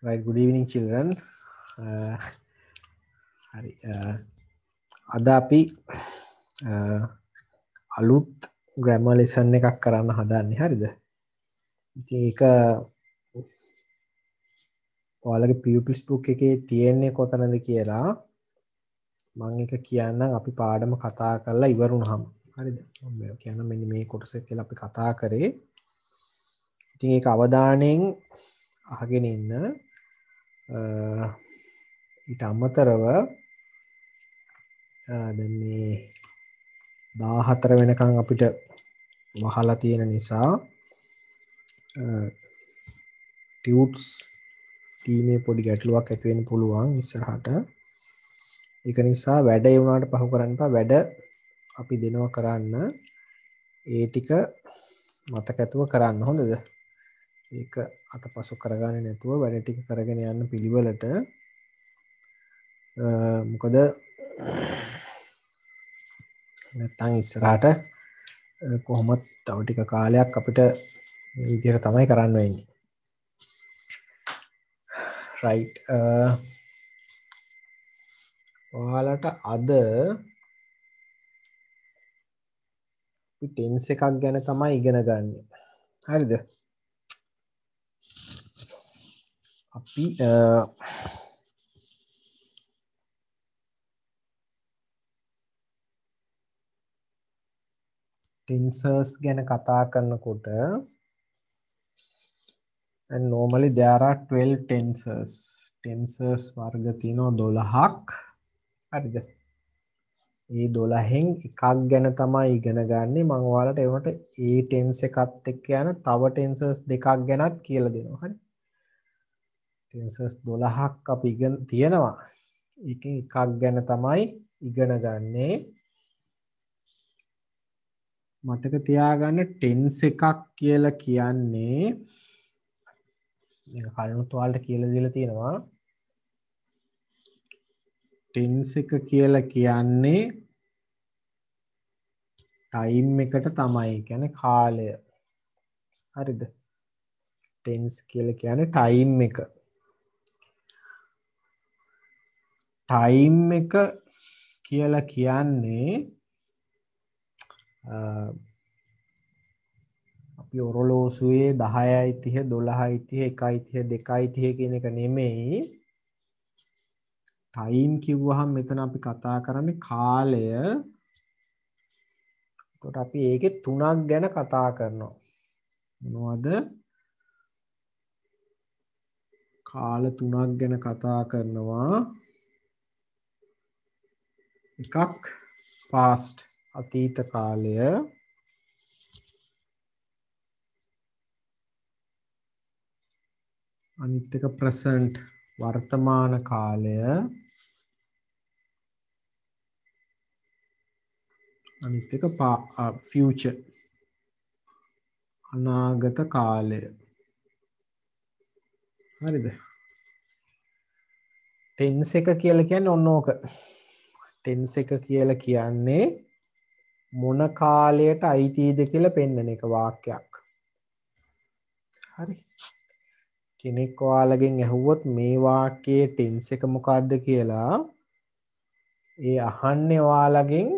Right, good evening children. Hari ada අපි අලුත් grammar lesson එකක් කරන්න හදන්නේ. හරිද? ඉතින් ඒක ඔයාලගේ pupils book එකේ තියෙන්නේ කොතනද කියලා මම ඒක කියන්නම් අපි පාඩම කතා කරලා ඉවර වුණාම. හරිද? මම කියන්න මෙන්න මේ කොටස කියලා අපි කතා කරේ. ඉතින් ඒක අවධානයෙන් අහගෙන ඉන්න. ඊට අමතරව දැන් මේ 14 වෙනකන් අපිට වහලා තියෙන නිසා ටියුට්ස් ටීමේ පොඩි ගැටලුවක් ඇති වෙන්න පුළුවන් ඉස්සරහට. ඒක නිසා වැඩ ඒ වුණාට පහු කරන්න එපා. වැඩ අපි දෙනවා කරන්න. ඒ ටික මතක ඇතුව කරන්න. හොඳද? ඒක අතපසු කරගන්නේ නැතුව වැඩ ටික කරගෙන යන්න පිළිවෙලට. මොකද නැත්තම් ඉස්සරහට කොහොමද තව ටික කාලයක් අපිට මේ විදිහට තමයි කරන්න වෙන්නේ. right ඔයාලට අද අපි ටෙන්ස් එකක් ගැන තමයි ඉගෙන ගන්න. හරිද? අපි tensors ගැන කතා කරනකොට and normally there are 12 tensors. Tensors වර්ග තියෙනවා 12ක්. හරිද? මේ 12න් එකක් ගැන තමයි ඉගෙන ගන්නේ. මම ඔයාලට ඒකට ඒ tense එකත් එක්ක යන තව tensors දෙකක් ගැනත් කියලා දෙනවා. හරි? tensors 12ක් අපි ඉගෙන තියෙනවා. ඒකෙන් එකක් ගැන තමයි ඉගෙන ගන්නේ. මතක තියාගන්න tense එකක් කියලා කියන්නේ මේක කලිනුත් ඔයාලට කියලා දීලා තියෙනවා. tense එක කියලා කියන්නේ time එකට තමයි. කියන්නේ කාලය. හරිද? tense කියලා කියන්නේ time එක. time එක කියලා කියන්නේ අපි ඔරලෝසුවේ 10යි 30 12යි 30 1යි 30 2යි 30 කියන එක නෙමෙයි. time කිව්වහම මෙතන අපි කතා කරන්නේ කාලය. එතකොට අපි ඒකේ තුනක් ගැන කතා කරනවා. මොනවද? කාල තුනක් ගැන කතා කරනවා. එකක් past අතීත කාලය. අනිත් එක present වර්තමාන කාලය. අනිත් එක future අනාගත කාලය. හරිද? tense එක කියලා කියන්නේ ඔන්න ඕක. tense එක කියලා කියන්නේ මොන කාලයට අයිතිද කියලා පෙන්වන එක වාක්‍යයක්. හරි. කෙනෙක් ඔයාලගෙන් ඇහුවොත් මේ වාක්‍යයේ tense එක මොකක්ද කියලා ඒ අහන්නේ ඔයාලගෙන්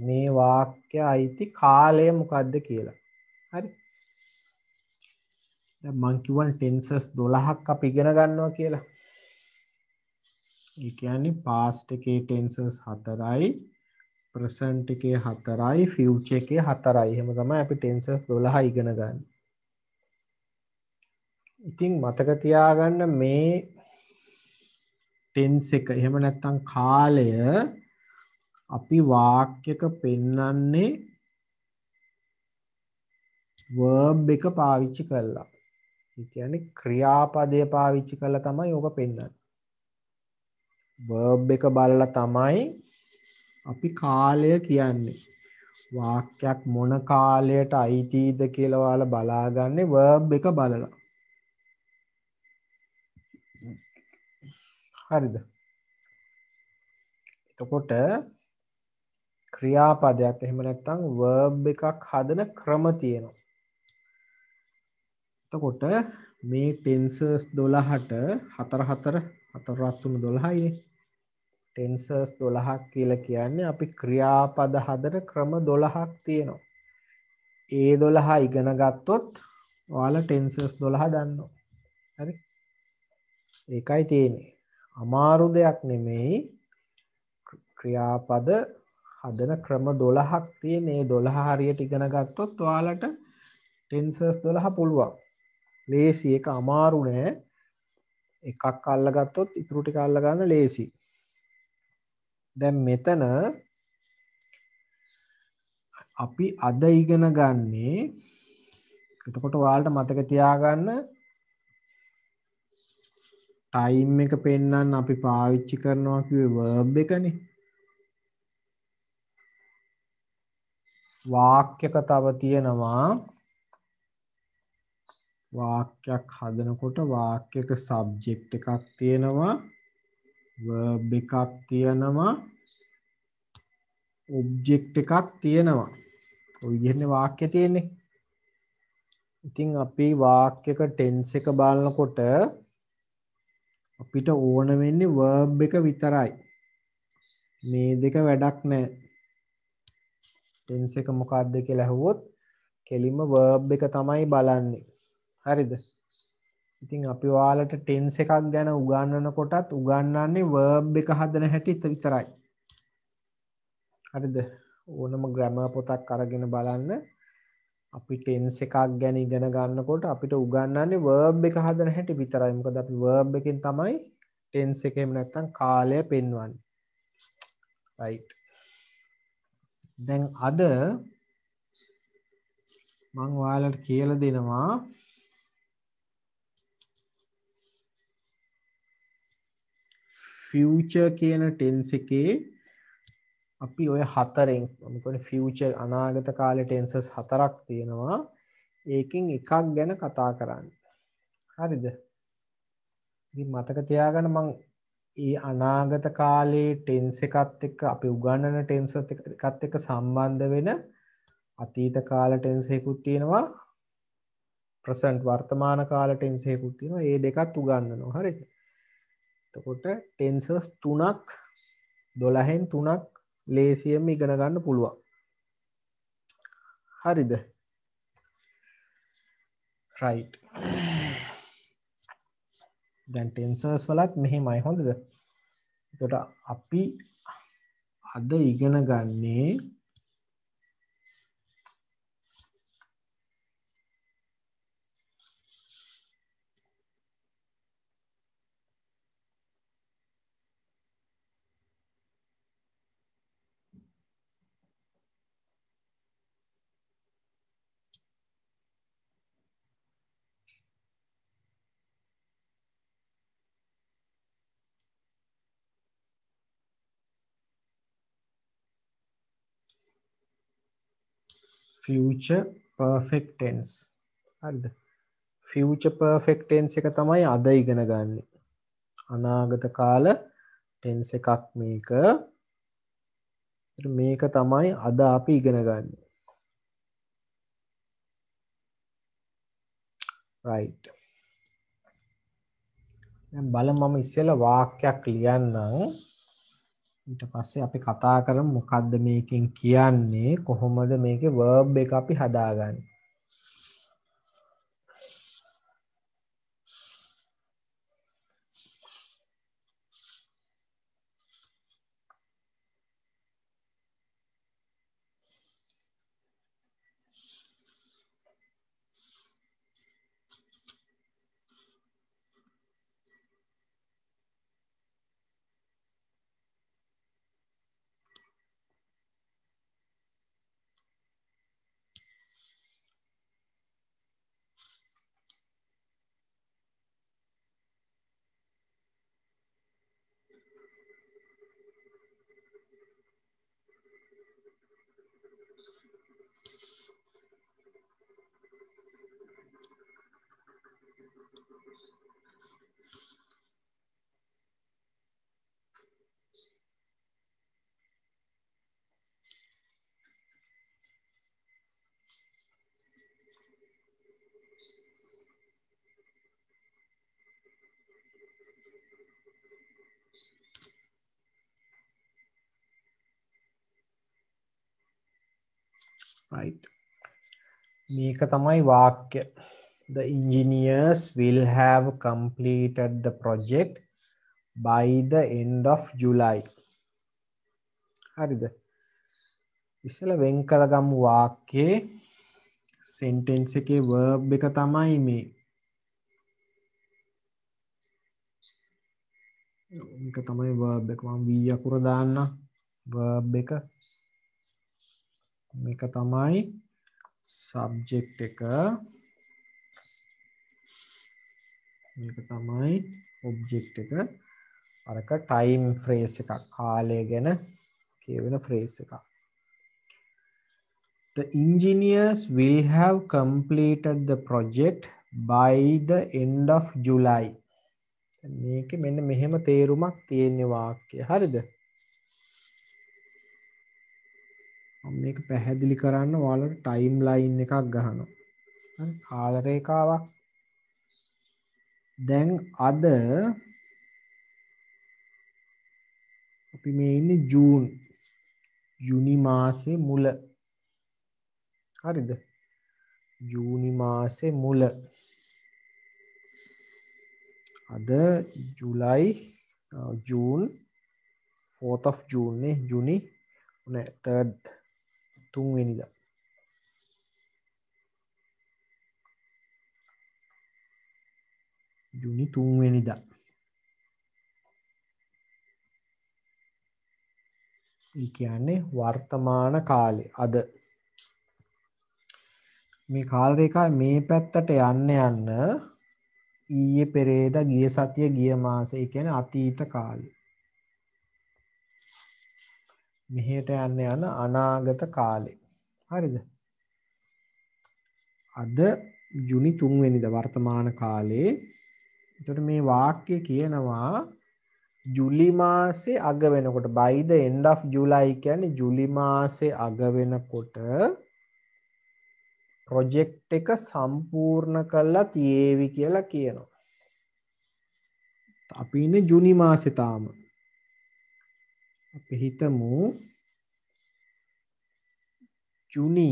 මේ වාක්‍ය අයිති කාලය මොකක්ද කියලා. හරි. දැන් මං කියවනේ tenses 12ක් අපි ඉගෙන ගන්නවා කියලා. ඒ කියන්නේ past එකේ tenses 4යි, present එකේ 4යි, future එකේ 4යි. එහෙම තමයි අපි tenses 12 ඉගෙන ගන්න. ඉතින් මතක තියාගන්න මේ tense එක එහෙම නැත්නම් කාලය අපි වාක්‍යක පෙන්වන්නේ verb එක පාවිච්චි කරලා. ඒ කියන්නේ ක්‍රියාපදය පාවිච්චි කරලා තමයි ඕක පෙන්වන්නේ. verb එක බලලා තමයි අපි කාලය කියන්නේ. වාක්‍යයක් මොන කාලයට අයිතිද කියලා ඔයාලා බලාගන්නේ verb එක බලලා. හරිද? එතකොට ක්‍රියාපදයක් එහෙම නැත්නම් verb එකක් හදන ක්‍රම තියෙනවා. එතකොට මේ ටෙන්සර්ස් 12ට 4 4 4 3 12යිනේ. ටෙන්සර්ස් 12ක් කියලා කියන්නේ අපි ක්‍රියාපද හදන ක්‍රම 12ක් තියෙනවා. ඒ 12 ඉගෙන ගත්තොත් ඔයාලා ටෙන්සර්ස් 12 දන්නවා. හරි? ඒකයි තියෙන්නේ. අමාරු දෙයක් නෙමෙයි. ක්‍රියාපද හදන ක්‍රම 12ක් තියෙන. මේ 12 හරියට ඉගෙන ගත්තොත් ඔයාලට ටෙන්සර්ස් 12 පුළුවන්. ලේසි, ඒක අමාරු නෑ. එකක් අල්ලගත්තොත් ඉතුරු ටික අල්ල ගන්න ලේසි. දැන් මෙතන අපි අද ඉගෙන ගන්නේ, එතකොට ඔයාලට මතක තියාගන්න ටයිම් එක පෙන්වන්න අපි පාවිච්චි කරනවා කිව්වේ verb එකනේ. වාක්‍යක තව තියෙනවා. වාක්‍යයක් හදනකොට වාක්‍යක සබ්ජෙක්ට් එකක් තියෙනවා, verb එකක් තියෙනවා, ඔබ්ජෙක්ට් එකක් තියෙනවා. ඔය විදිහේ වාක්‍ය තියෙන්නේ. ඉතින් අපි වාක්‍යක ටෙන්ස් එක බලනකොට අපිට ඕන වෙන්නේ verb එක විතරයි. මේ දෙක වැඩක් නැහැ. ටෙන්ස් එක මොකක්ද කියලා අහුවොත් කෙලින්ම verb එක තමයි බලන්නේ. හරිද? ඉතින් අපි ඔයාලට ටෙන්ස් එකක් ගැන උගන්වනකොටත් උගන්වන්නේ verb එක හදන හැටි විතරයි. හරිද? ඕනම ග්‍රැමර් පොතක් අරගෙන බලන්න. අපි ටෙන්ස් එකක් ගැන ඉගෙන ගන්නකොට අපිට උගන්වන්නේ verb එක හදන හැටි විතරයි. මොකද අපි verb එකෙන් තමයි ටෙන්ස් එකේම නැත්තම් කාලය පෙන්වන්නේ. right. දැන් අද මම ඔයාලට කියලා දෙනවා future කියන ටෙන්ස් එකේ අපි ඔය හතරෙන් මම කියන්නේ future අනාගත කාලේ ටෙන්සස් හතරක් තියෙනවා. ඒකෙන් එකක් ගැන කතා කරන්න. හරිද? ඉතින් මතක තියාගන්න මම ඒ අනාගත කාලේ ටෙන්ස් එකත් එක්ක අපි උගන්වන ටෙන්ස් එකත් එක්ක සම්බන්ධ වෙන අතීත කාල ටෙන්ස් එකකුත් තියෙනවා. ප්‍රසන්ට් වර්තමාන කාල ටෙන්ස් එකකුත් තියෙනවා. ඒ දෙකත් උගන්වනවා. හරිද? එතකොට ටෙන්සස් 3ක් 12න් 3ක් ලේසියෙන්ම ඉගෙන ගන්න පුළුවන්. හරිද? right. දැන් ටෙන්සර්ස් වලත් මෙහෙමයි. හොඳද? එතකොට අපි අද ඉගෙන ගන්නේ future perfect tense. හරිද? future perfect tense එක තමයි අද ඉගෙන ගන්නේ. අනාගත කාල tense එකක් මේක. මේක තමයි අද අපි ඉගෙන ගන්නේ. right. දැන් බලමු මම ඉස්සෙල්ලා වාක්‍යයක් ලියන්නම්. ඊට පස්සේ අපි කතා කරමු මොකද්ද මේකෙන් කියන්නේ, කොහොමද මේකේ verb එක අපි හදාගන්නේ. right. මේක තමයි වාක්‍ය. The engineers will have completed the project by the end of July. හරිද? ඉස්සෙල්ලා වෙන් කරගමු වාක්‍යයේ sentence එකේ verb එක තමයි මේ. මේක තමයි verb එක. මම v අකුර දාන්න. verb එක. මේක තමයි subject එක. මේක තමයි object එක. අරක time phrase එකක්. කාලය ගැන කියවෙන phrase එකක්. The engineers will have completed the project by the end of July. මේකේ මෙන්න මෙහෙම තේරුමක් තියෙන වාක්‍යය. හරිද? මම මේක පැහැදිලි කරන්න ඔයාලට ටයිම් ලයින් එකක් ගහනවා. හරි? කාල රේඛාවක්. දැන් අද අපි මේ ඉන්නේ ජූනි මාසේ මුල. හරිද? ජූනි මාසේ මුල. අද July June 4th of June නේ. ජූනි 3rd 3 වෙනිදා. ජූනි 3 වෙනිදා. ඒ කියන්නේ වර්තමාන කාලේ අද. මේ කාල රේඛාවේ මේ පැත්තට යන්න ඊයේ පෙරේදා ගිය සතිය ගිය මාසෙ. ඒ කියන්නේ අතීත කාලේ. මෙහෙට යන්න අනාගත කාලේ. හරිද? අද ජූනි 3 වෙනිදා වර්තමාන කාලේ. එතකොට මේ වාක්‍ය කියනවා ජූලි මාසේ අග වෙනකොට by the end of July කියන්නේ ජූලි මාසේ අග වෙනකොට ප්‍රොජෙක්ට් එක සම්පූර්ණ කරලා තියේවි කියලා කියනවා. අපි ඉන්නේ ජූනි මාසේ තාම. අපි හිතමු ජූනි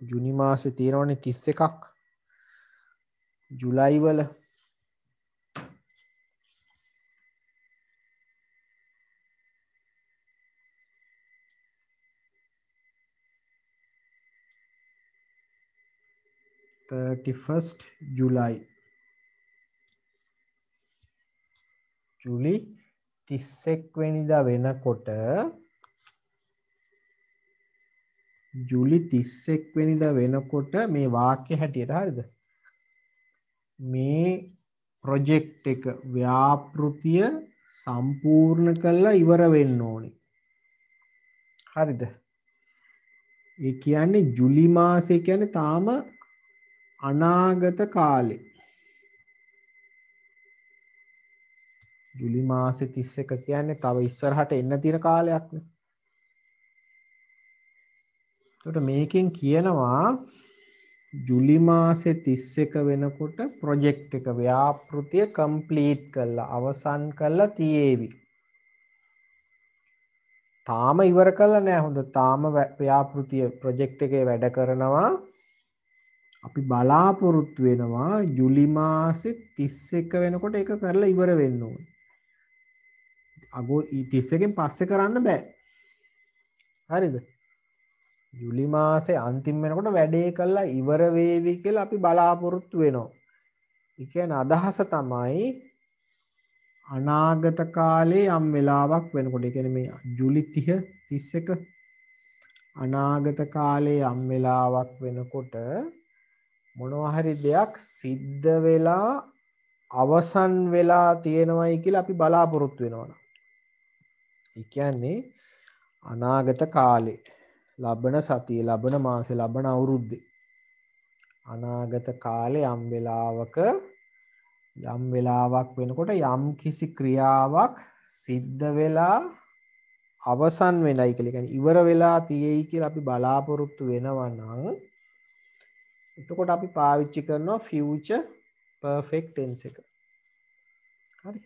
ජූනි මාසේ තියෙනවනේ 31ක්. ජුලයි වල ජුලයි ජූලි 31 වෙනිදා වෙනකොට මේ වාක්‍ය හැටියට හරිද මේ ප්‍රොජෙක්ට් එක ව්‍යාපෘතිය සම්පූර්ණ කරලා ඉවර වෙන්න ඕනේ. හරිද? ඒ කියන්නේ ජූලි මාසය කියන්නේ තාම අනාගත කාලේ. ජූලි මාසේ 31 කියන්නේ තව ඉස්සරහට එන්න තියෙන කාලයක්නේ. එතකොට මේකෙන් කියනවා ජූලි මාසේ 31 වෙනකොට ප්‍රොජෙක්ට් එක ව්‍යාපෘතිය කම්ප්ලීට් කරලා අවසන් කරලා තියේවි. තාම ඉවර කරලා නෑ. හොඳ තාම ව්‍යාපෘතිය ප්‍රොජෙක්ට් එකේ වැඩ කරනවා. අපි බලාපොරොත්තු වෙනවා ජූලි මාසේ 31 වෙනකොට ඒක කරලා ඉවර වෙන්න ඕනේ. අගෝ 31කින් පස්සේ කරන්න බෑ. හරිද? ජූලි මාසේ අන්තිම වෙනකොට වැඩේ කරලා ඉවර වේවි කියලා අපි බලාපොරොත්තු වෙනවා. ඒ කියන්නේ අදහස තමයි අනාගත කාලේ යම් වෙලාවක් වෙනකොට ඒ කියන්නේ මේ ජූලි 31 අනාගත කාලේ යම් වෙලාවක් වෙනකොට මොනවා හරි දෙයක් සිද්ධ වෙලා අවසන් වෙලා තියෙනවයි කියලා අපි බලාපොරොත්තු වෙනවා. ඒ කියන්නේ අනාගත කාලේ ලබන සතිය ලබන මාසේ ලබන අවුරුද්දේ අනාගත කාලේ යම් වෙලාවක් වෙනකොට යම් කිසි ක්‍රියාවක් සිද්ධ වෙලා අවසන් වෙනයි කියලා කියන්නේ ඉවර වෙලා තියෙයි කියලා අපි බලාපොරොත්තු වෙනවා නම් එතකොට අපි පාවිච්චි කරනවා future perfect tense එක. හරි.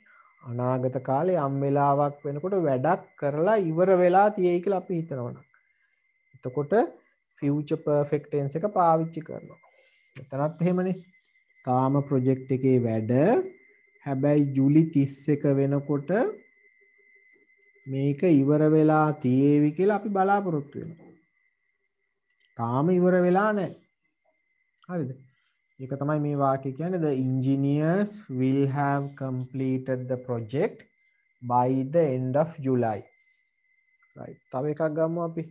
අනාගත කාලේ යම් වෙලාවක් වෙනකොට වැඩක් කරලා ඉවර වෙලා තියෙයි කියලා අපි හිතනවා නම්. එතකොට future perfect tense එක පාවිච්චි කරනවා. එතනත් එහෙමනේ. තාම ප්‍රොජෙක්ට් එකේ වැඩ හැබැයි ජූලි 31 වෙනකොට මේක ඉවර වෙලා තියෙවි කියලා අපි බලාපොරොත්තු වෙනවා. තාම ඉවර වෙලා නැහැ. හරිද? ඒක තමයි මේ වාක්‍යය කියන්නේ the engineers will have completed the project by the end of July. right. තව එකක් ගමු අපි.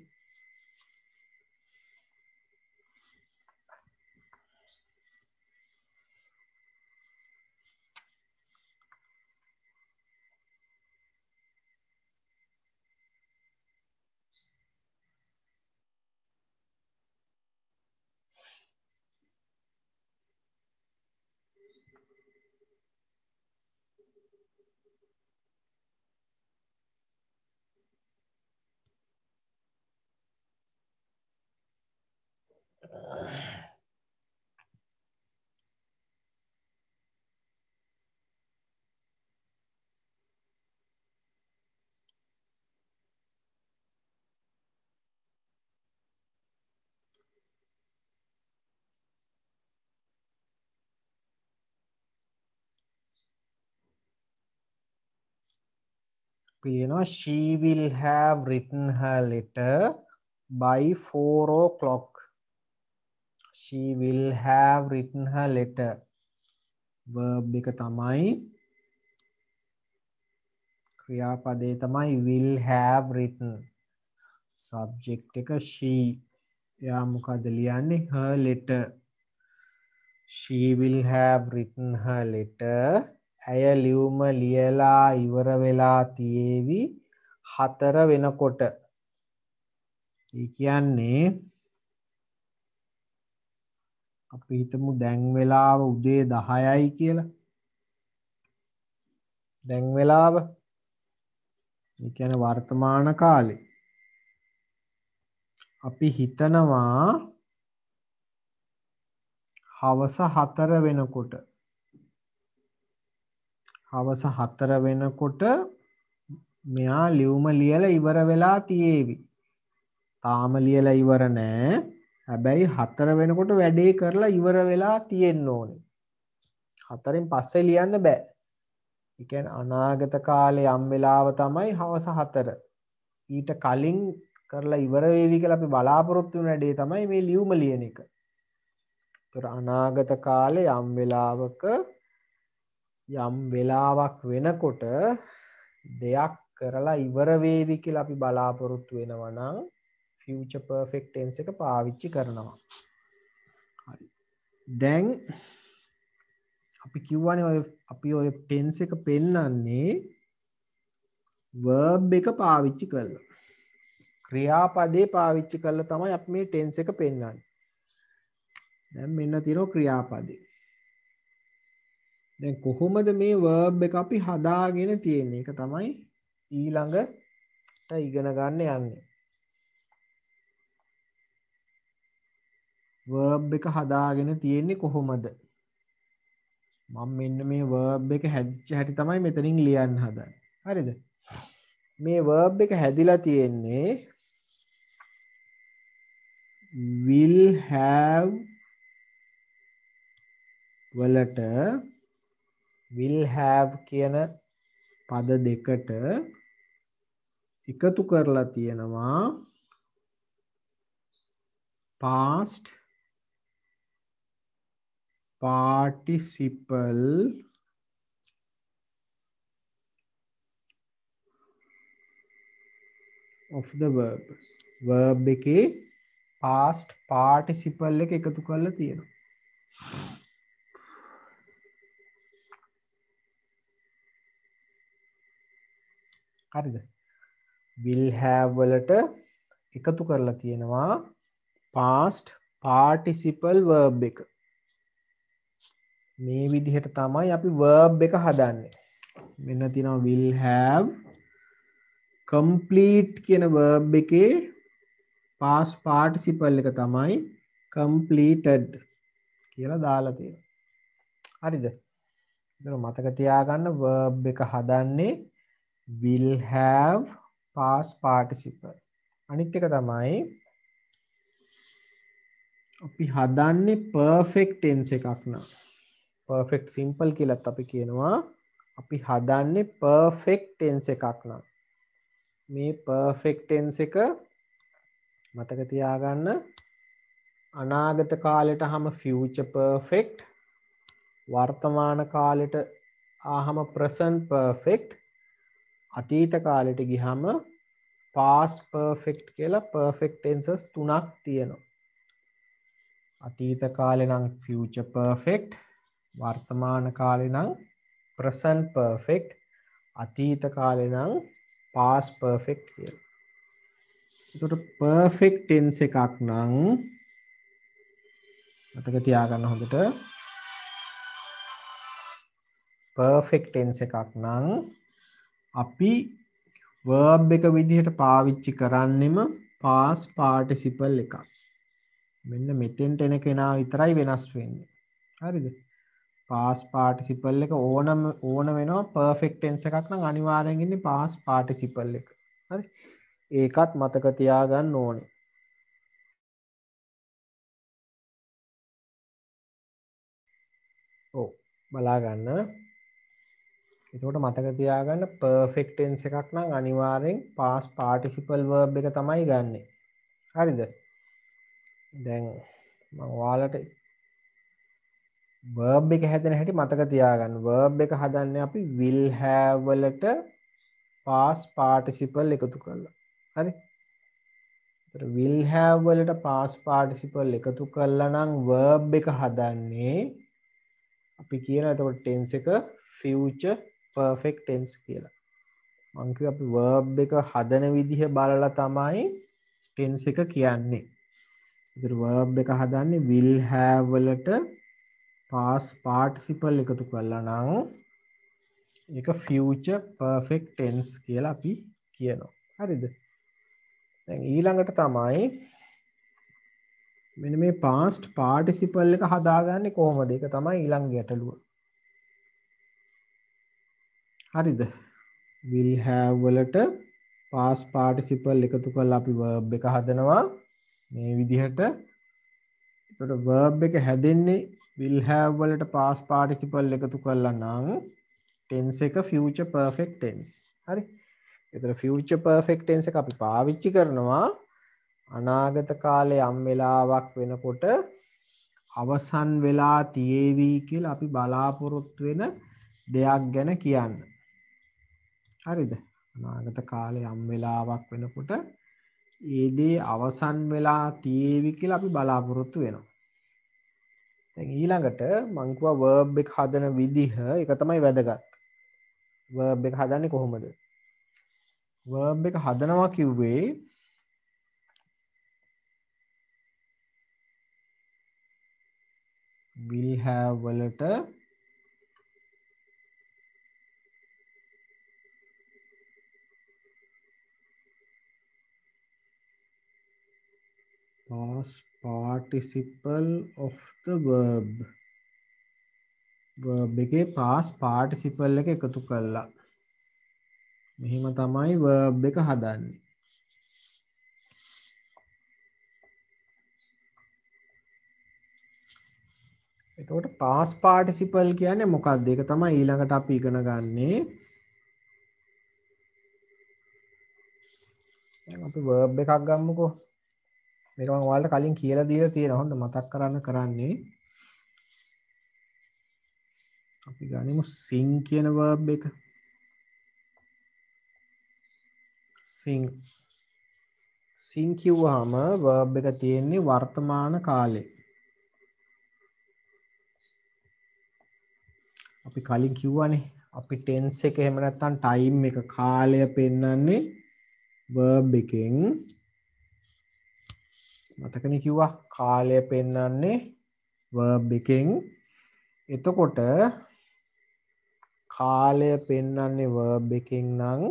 කියනවා she will have written her letter by 4 o'clock. She will have written her letter. verb එක තමයි ක්‍රියාපදේ තමයි will have written. subject එක she. එයා මොකද ලියන්නේ her letter. she will have written her letter. ඇය ලියුම ලියලා ඉවර වෙලා තියේවි 4 වෙනකොට. ඒ කියන්නේ අපි හිතමු දැන් වෙලාව උදේ 10යි කියලා. දැන් වෙලාව ඒ කියන්නේ වර්තමාන කාලේ. අපි හිතනවා හවස 4 වෙනකොට. හවස 4 වෙනකොට මෙයා ලියුම ලියලා ඉවර වෙලා තියේවි. තාම ලියලා ඉවර නෑ. හැබැයි 4 වෙනකොට වැඩේ කරලා ඉවර වෙලා තියෙන්න ඕනේ. 4න් පස්සේ ලියන්න බෑ. ඒ කියන්නේ අනාගත කාලේ යම් වෙලාව තමයි හවස 4. ඊට කලින් කරලා ඉවර වේවි කියලා අපි බලාපොරොත්තු වෙන වැඩේ තමයි මේ ලියුම ලියන එක. ඒතර අනාගත කාලේ යම් වෙලාවක් වෙනකොට දෙයක් කරලා ඉවර වේවි කියලා අපි බලාපොරොත්තු වෙනවා නම් future perfect tense එක පාවිච්චි කරනවා. හරි. දැන් අපි කියවනේ අපි ඔය tense එක පෙන්නන්නේ verb එක පාවිච්චි කරලා. ක්‍රියාපදේ පාවිච්චි කරලා තමයි අපි මේ tense එක පෙන්නන්නේ. දැන් මෙන්න තියෙනවා ක්‍රියාපදේ. දැන් කොහොමද මේ verb එක අපි හදාගෙන තියෙන්නේ? ඒක තමයි ඊළඟට ඉගෙන ගන්න යන්නේ. verb එක හදාගෙන තියෙන්නේ කොහොමද? මම මෙන්න මේ verb එක හැදිච්ච හැටි තමයි මෙතනින් ලියන්න හදන්නේ. හරිද? මේ verb එක හැදිලා තියෙන්නේ will have වලට will have කියන පද දෙකට එකතු කරලා තියෙනවා past participle of the verb. verb එකේ past participle එක එකතු කරලා තියෙනවා. හරිද? will have වලට එකතු කරලා තියෙනවා past participle verb එක. මේ විදිහට තමයි අපි verb එක හදන්නේ. මෙන්න තියෙනවා will have complete කියන verb එකේ past participle එක තමයි completed කියලා දාලා තියෙනවා. හරිද? ඒක මතක තියාගන්න verb එක හදන්නේ will have past participle. අනිත් එක තමයි අපි හදන්නේ perfect tense එකක් නා. perfect simple කියලාත් අපි කියනවා. අපි හදන්නේ perfect tense එකක් නා. මේ perfect tense එක මතක තියාගන්න අනාගත කාලෙට හැම future perfect වර්තමාන කාලෙට ආහම present perfect අතීත කාලෙට ගියහම past perfect කියලා perfect tenses තුනක් තියෙනවා. අතීත කාලේ නම් future perfect වර්තමාන කාලේ නම් present perfect අතීත කාලේ නම් past perfect කියලා. එතකොට perfect tense එකක් නම් මතක තියාගන්න හොඳට perfect tense එකක් නම් අපි verb එක විදිහට පාවිච්චි කරන්නෙම past participle එකක්. මෙන්න මෙතෙන්ට එන කෙනා විතරයි වෙනස් වෙන්නේ. හරිද? past participle එක ඕන වෙනවා perfect tense එකක් නම් අනිවාර්යෙන් ඉන්නේ past participle එක. හරි? ඒකත් මතක තියාගන්න ඕනේ. ඔව් බලා ගන්න. එතකොට මතක තියාගන්න perfect tense එකක් නම් අනිවාර්යෙන් past participle verb එක තමයි ගන්නෙ. හරිද? දැන් මම ඔයාලට verb එක හැදෙන හැටි මතක තියාගන්න. verb එක හදන්නේ අපි will have වලට past participle එකතු කරලා. හරි? ඒතර will have වලට past participle එකතු කළා නම් verb එක හදන්නේ අපි කියන එතකොට tense එක future perfect tense කියලා. මම කිව්වා අපි verb එක හදන විදිහ බලලා තමයි tense එක කියන්නේ. ඒතර verb එක හදන්නේ will have වලට past participle එකතු කළා නම් ඒක future perfect tense කියලා අපි කියනවා. හරිද? දැන් ඊළඟට තමයි මෙන්න මේ past participle එක හදාගන්නේ කොහොමද? ඒක තමයි ඊළඟ ගැටලුව. හරිද? will have වලට past participle එකතු කරලා අපි verb එක හදනවා මේ විදිහට. එතකොට verb එක හැදෙන්නේ will have වලට past participle එකතු කරලා නම් tense එක future perfect tense. හරි? ඒතර future perfect tense එක අපි පාවිච්චි කරනවා අනාගත කාලේ යම් වෙලාවක් වෙනකොට අවසන් වෙලා තියේවි කියලා අපි බලාපොරොත්තු වෙන දෙයක් ගැන කියන්න. හරිද? අනාගත කාලේ යම් වෙලාවක් වෙනකොට ඒ දේ අවසන් වෙලා තියේවි කියලා අපි බලාපොරොත්තු වෙනවා. දැන් ඊළඟට මං කිව්වා verb එක හදන විදිහ ඒක තමයි වැදගත්. verb එක හදන්නේ කොහොමද? verb එක හදනවා කිව්වේ will have වලට past participle of the verb එකේ past participle එක එකතු කළා. මෙහිම තමයි verb එක හදන්නේ. එතකොට past participle කියන්නේ මොකක්ද? ඒක තමයි ඊළඟට අපි ඉගෙන ගන්නේ. දැන් අපි verb එකක් ගමුකෝ. මේක මම ඔයාලට කලින් කියලා දීලා තියෙනවා. හොඳ මතක් කරන්නේ. අපි ගනිමු sing කියන verb එක. sing කිව්වහම verb එක තියෙන්නේ වර්තමාන කාලේ. අපි කලින් කිව්වනේ අපි tense එක එහෙම නැත්නම් time එක කාලය පෙන්වන්නේ verb එකෙන් මතකනේ කිව්වා කාලය පෙන්වන්නේ verb එකෙන් එතකොට කාලය පෙන්වන්නේ verb එකෙන් නම්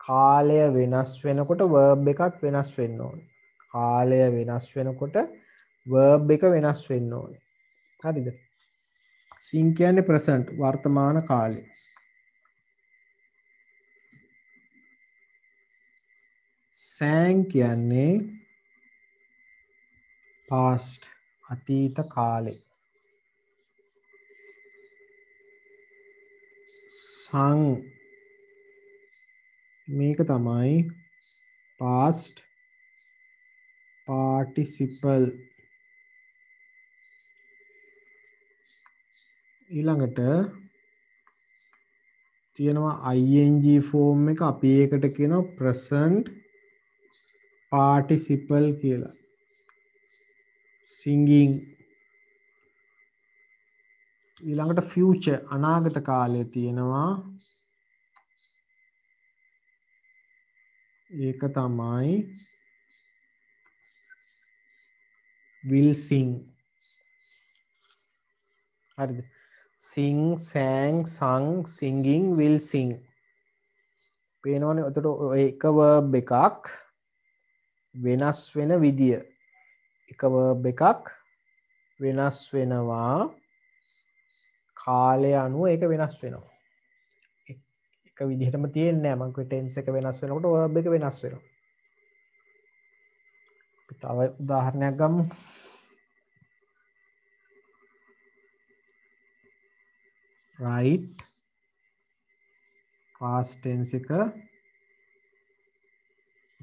කාලය වෙනස් වෙනකොට verb එකත් වෙනස් වෙන්න ඕනේ. කාලය වෙනස් වෙනකොට verb එක වෙනස් වෙන්න ඕනේ. හරිද? sing කියන්නේ present වර්තමාන කාලේ. sang කියන්නේ past අතීත කාලේ. sung මේක තමයි past participle. ඊළඟට තියෙනවා ing form එක අපි ඒකට කියනවා present participle කියලා. singing. ඊළඟට future අනාගත කාලයේ තියෙනවා ඒක තමයි will sing. හරිද? sing, sang, sung, singing, will sing. පේනවනේ එතකොට ඔය එක verb එකක් වෙනස් වෙන විදිය. එක verb එකක් වෙනස් වෙනවා කාලය අනුව ඒක වෙනස් වෙනවා. එක විදිහටම තියෙන්නේ නැහැ. මම කිව්වේ tense එක වෙනස් වෙනකොට verb එක වෙනස් වෙනවා. අපි තව උදාහරණයක් ගමු. write past tense එක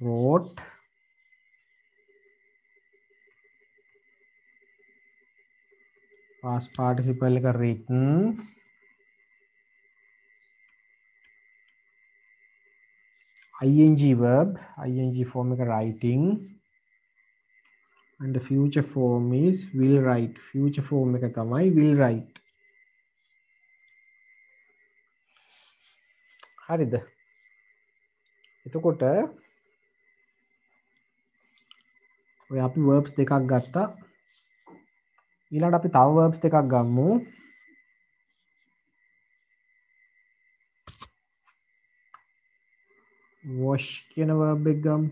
wrote past participle එක written ing verb ing form එක writing and the future form is will write. future form එක තමයි will write. හරිද? එතකොට ඔය අපි verbs දෙකක් ගත්තා. ඊළඟට අපි තව verbs දෙකක් ගමු. wash කියන verb එක ගමු.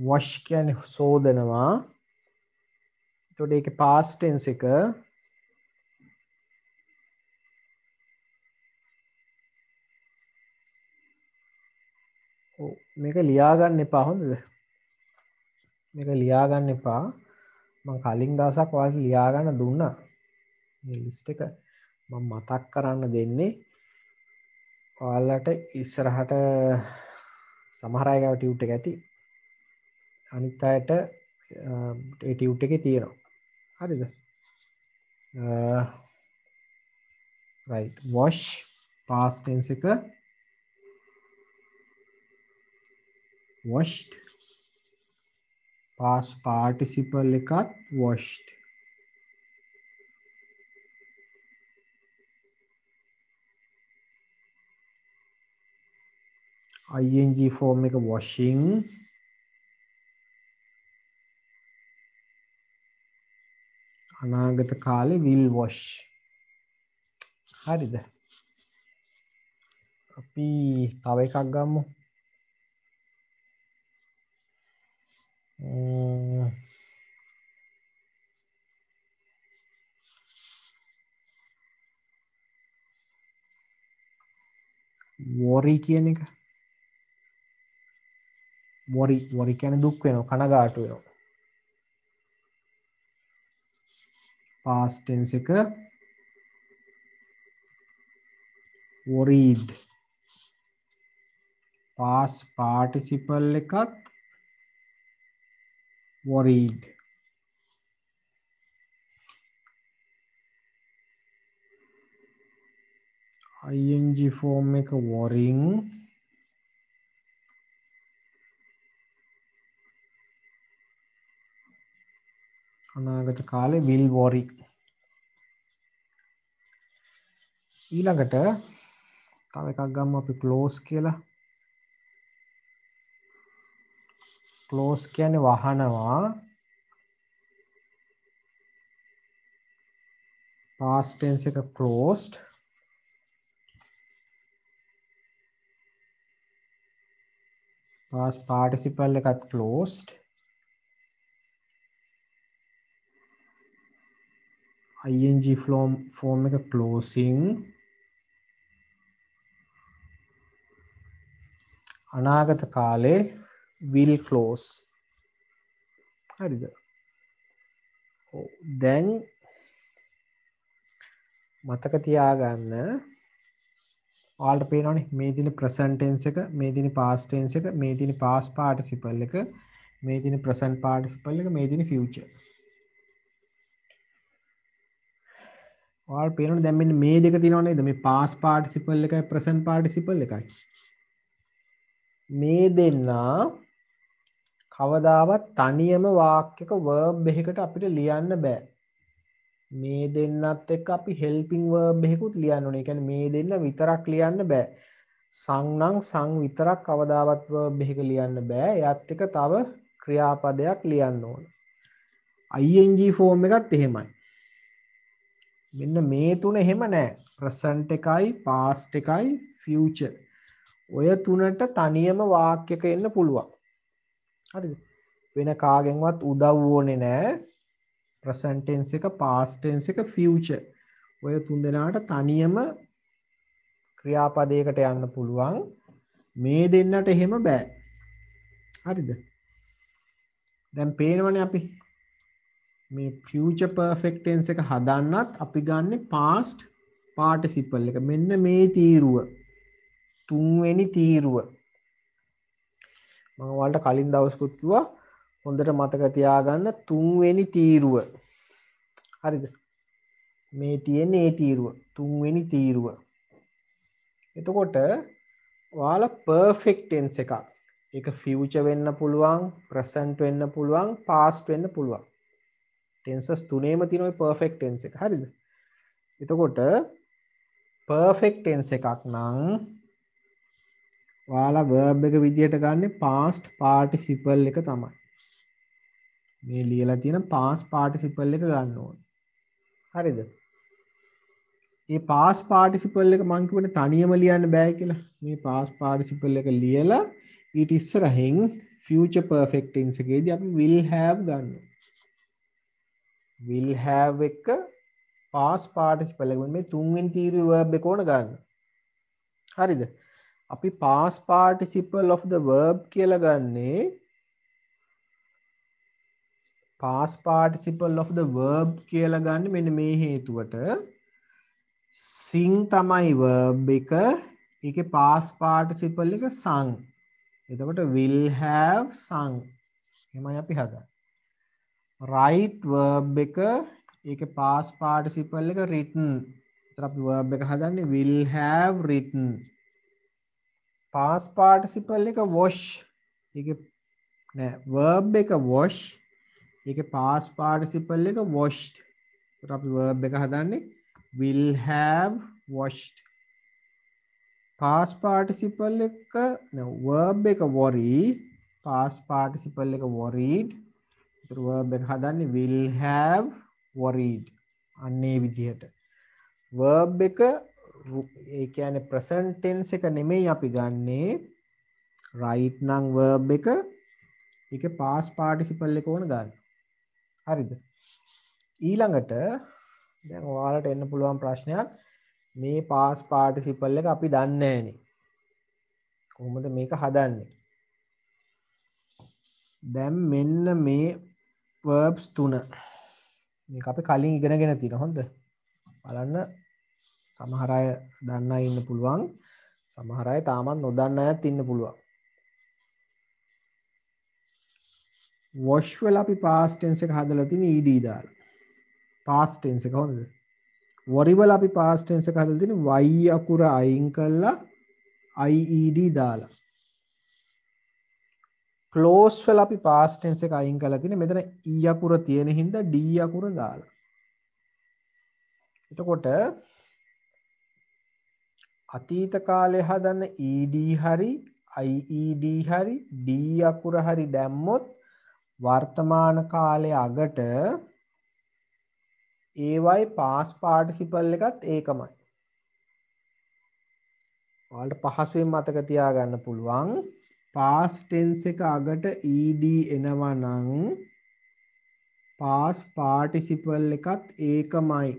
wash කියන්නේ සෝදනවා. එතකොට ඒකේ past tense එක මේක ලියා ගන්න එපා හොඳද? මේක ලියා ගන්න එපා. මම කලින් දවසක් ඔයාලට ලියා ගන්න දුන්නා. මේ ලිස්ට් එක මම මතක් කරන්න දෙන්නේ. ඔයාලට ඉස්සරහට සමහර අය ගාව ටියුට් එක ඇති. අනිත් අයට ඒ ටියුට් එකේ තියෙනවා. හරිද? right wash past tense එක washed past participle එකත් washed. ing form එක washing අනාගත කාලේ will wash. හරිද? අපි තව එකක් ගමු. worry කියන එක. worry කියන්නේ දුක් වෙනවා, කනගාටු වෙනවා. past tense එක worried. past participle එකත් worried. ing form එක worrying අනාගත කාලේ will worry. ඊළඟට තව එකක් ගමු අපි close කියලා. close කියන්නේ වහනවා. past tense එක closed. past participle එකත් closed. ing form එක closing අනාගත කාලේ will close. හරිද? ඔව්. දැන් මතක තියාගන්න ඔයාලට පේනවනේ මේ දින present tense එක, මේ දින past tense එක, මේ දින past participle එක, මේ දින present participle එක, මේ දින future. ඔයාලට පේනවනේ දැන් මෙන්න මේ දෙක තියෙනව නේද? මේ past participle එකයි present participle එකයි. මේ දෙන්නා කවදාවත් තනියම වාක්‍යක verb එකකට අපිට ලියන්න බෑ. මේ දෙන්නත් එක්ක අපි helping verb එකකුත් ලියන්න ඕනේ. ඒ කියන්නේ මේ දෙන්න විතරක් ලියන්න බෑ. සං නම් සං විතරක් කවදාවත් verb එකක ලියන්න බෑ. එයත් එක්ක තව ක්‍රියාපදයක් ලියන්න ඕන. ing form එකත් එහෙමයි. මෙන්න මේ තුන එහෙම නෑ. present එකයි past එකයි future. ඔය තුනට තනියම වාක්‍යක එන්න පුළුවන්. හරිද? වෙන කාගෙන්වත් උදව් ඕනේ නෑ. present tense එක past tense එක future. ඔය තුන් දෙනාට තනියම ක්‍රියාපදයකට යන්න පුළුවන්. මේ දෙන්නට එහෙම බෑ. හරිද? දැන් පේනවනේ අපි මේ future perfect tense එක හදන්නත් අපි ගන්නෙ past participle එක. මෙන්න මේ තීරුව. තුන්වෙනි තීරුව. මම ඔයාලට කලින් දවස්කුත් කිව්වා හොඳට මතක තියාගන්න තුන්වෙනි තීරුව. හරිද? මේ තියෙන්නේ ඒ තීරුව. තුන්වෙනි තීරුව. එතකොට ඔයාලා perfect tense එකක්. ඒක future වෙන්න පුළුවන්, present වෙන්න පුළුවන්, past වෙන්න පුළුවන්. tenses තුනේම තියෙන ඔය perfect tense එක. හරිද? එතකොට perfect tense එකක් නම් ඔයාලා verb එක විදියට ගන්න past participle එක තමයි. මේ ලියලා තියෙන past participle එක ගන්න ඕනේ. හරිද? මේ past participle එක මම කියවනේ තනියම ලියන්න බෑ කියලා. මේ past participle එක ලියලා ඊට ඉස්සරහින් future perfect tense එකේදී අපි will have ගන්නවා. will have එක past participle එක මේ තුන්වෙනි තීරුවේ verb එක ඕන ගන්න. හරිද? අපි past participle of the verb කියලා ගන්නේ past participle of the verb කියලා ගන්න මෙන්න මේ හේතුවට sing තමයි verb එක ඒකේ past participle එක sung. එතකොට will have sung. එහෙමයි අපි හදන්නේ. write verb එක ඒකේ past participle එක written. එතකොට අපි verb එක හදන්නේ will have written. past participle එක wash. ඒකේ නෑ verb එක wash. ඒකේ past participle එක washed. එතකොට අපි verb එක හදන්නේ will have washed. past participle එක verb එක worry. past participle එක worried. එතකොට verb එක හදන්නේ will have worried. අන්නේ විදිහට. verb එක ඒ කියන්නේ present tense එක නෙමෙයි අපි ගන්නේ. right නම් verb එක ඒකේ past participle එක ඕන ගන්න. හරිද? ඊළඟට දැන් ඔයාලට එන්න පුළුවන් ප්‍රශ්නයක් මේ past participle එක අපි දන්නේ නැහනේ. කොහොමද මේක හදන්නේ? දැන් මෙන්න මේ verbs තුන. මේක අපි කලින් ඉගෙනගෙන තියෙනවා. හොඳද? බලන්න සමහර අය දන්න අය ඉන්න පුළුවන්. සමහර අය තාමත් නොදන්න අයත් ඉන්න පුළුවන්. wash වල අපි past tense එක හදලා තියෙන ed දාලා. past tense එක හොඳද? worry වල අපි past tense එක හදලා තියෙන y අකුර අයින් කරලා ied දාලා. close වල අපි past tense එක අයින් කරලා තියෙන මෙතන e අකුර තියෙන හින්දා d අකුර දාලා. එතකොට අතීත කාලේ හදන්න ed හරි ied හරි d අකුර හරි දැම්මොත් වර්තමාන කාලයේ අගට ඒවයි past participle එකත් ඒකමයි. ඔයාලට පහසුවෙන් මතක තියාගන්න පුළුවන් past tense එක අගට ed එනවා නම් past participle එකත් ඒකමයි.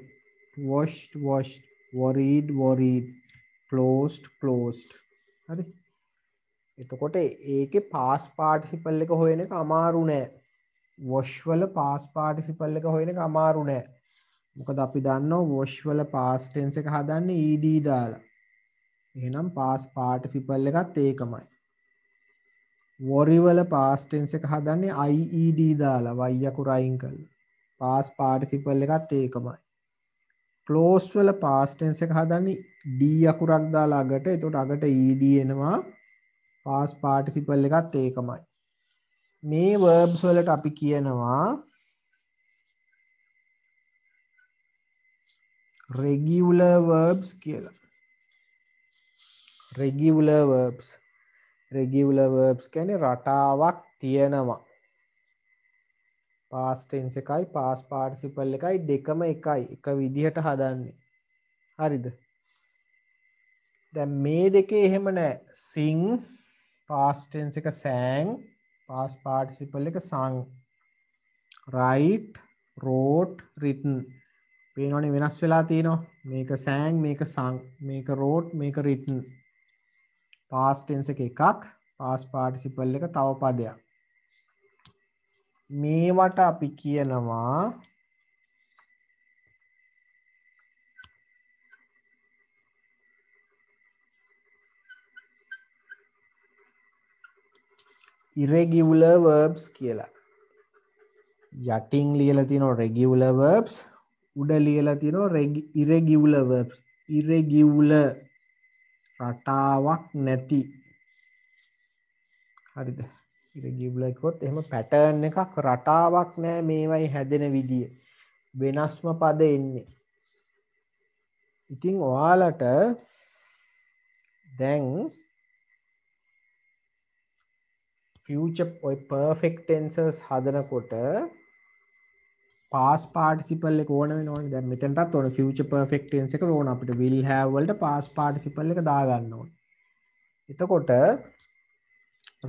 washed washed, worried worried, closed closed. හරි. එතකොට ඒකේ past participle එක හොයන එක අමාරු නෑ. wash වල past participle එක හොයන එක අමාරු නෑ. මොකද අපි දන්නවා wash වල past tense එක හදන්නේ ed දාලා. එහෙනම් past participle එකත් ඒකමයි. worry වල past tense එක හදන්නේ ied දාලා y අකුර අයින් කරලා. past participle එකත් ඒකමයි. close වල past tense එක හදන්නේ d අකුරක් දාලා අගට. එතකොට අගට ed එනවා. past participle එකත් ඒකමයි. මේ verbs වලට අපි කියනවා regular verbs කියලා. regular verbs. regular verbs කියන්නේ රටාවක් තියෙනවා. past tense එකයි past participle එකයි දෙකම එකයි. එක විදිහට හදන්නේ. හරිද? දැන් මේ දෙකේ එහෙම නැහැ. sing past tense එක sang, past participle එක sung. write, wrote, written. පේනවනේ වෙනස් වෙලා තියෙනවා. මේක sang, මේක sung, මේක wrote, මේක written. past tense එක එකක්, past participle එක තව පදයක්. මේවට අපි කියනවා irregular verbs කියලා. යටින් ලියලා තියෙනවා regular verbs, උඩ ලියලා තියෙනවා irregular verbs. irregular රටාවක් නැති. හරිද? irregular කිව්වොත් එහෙම pattern එකක් රටාවක් නැහැ මේවයි හැදෙන විදිය. වෙනස්ම පද එන්නේ. ඉතින් ඔයාලට දැන් future ඔය perfect tenses හදනකොට past participle එක ඕන වෙනවනේ. දැන් මෙතනටත් ඕන future perfect tense එක ඕන අපිට will have වලට past participle එක දාගන්න ඕන. එතකොට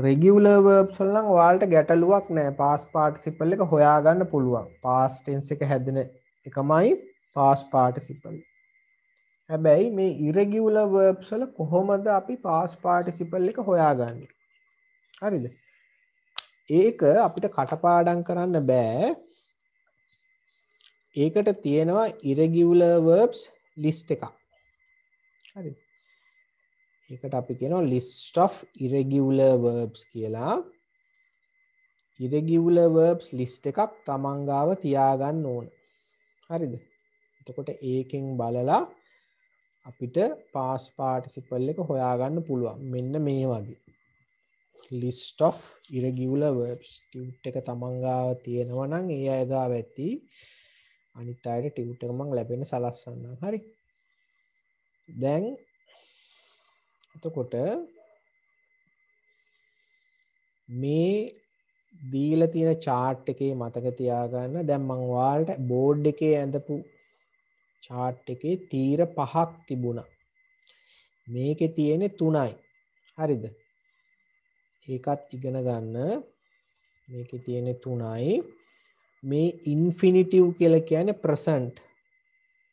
regular verbs වල නම් ඔයාලට ගැටලුවක් නැහැ. past participle එක හොයාගන්න පුළුවන්. past tense එක හැදෙන එකමයි past participle. හැබැයි මේ irregular verbs වල කොහොමද අපි past participle එක හොයාගන්නේ? හරිද? ඒක අපිට කටපාඩම් කරන්න බෑ. ඒකට තියෙනවා irregular verbs list එකක්. හරිද? ඒකට අපි කියනවා list of irregular verbs කියලා. irregular verbs list එකක් තමන් ගාව තියාගන්න ඕන. හරිද? එතකොට ඒකෙන් බලලා අපිට past participle එක හොයාගන්න පුළුවන්. මෙන්න මේ වගේ. list of irregular verbs. Tute එක තමන් ගාව තියෙනවා නම් ඒ අය ගාව ඇති. අනිත් අයට ටියුට් එක මම ලැබෙන්න සලස්වන්නම්. හරි. දැන් එතකොට මේ දීලා තියෙන chart එකේ මතක තියාගන්න. දැන් මම ඔයාලට board එකේ ඇඳපු chart එකේ තීර 5ක් තිබුණා. මේකේ තියෙන්නේ 3යි. හරිද? ඒකත් ඉගෙන ගන්න. මේකේ තියෙන්නේ 3යි. මේ infinitive කියලා කියන්නේ present.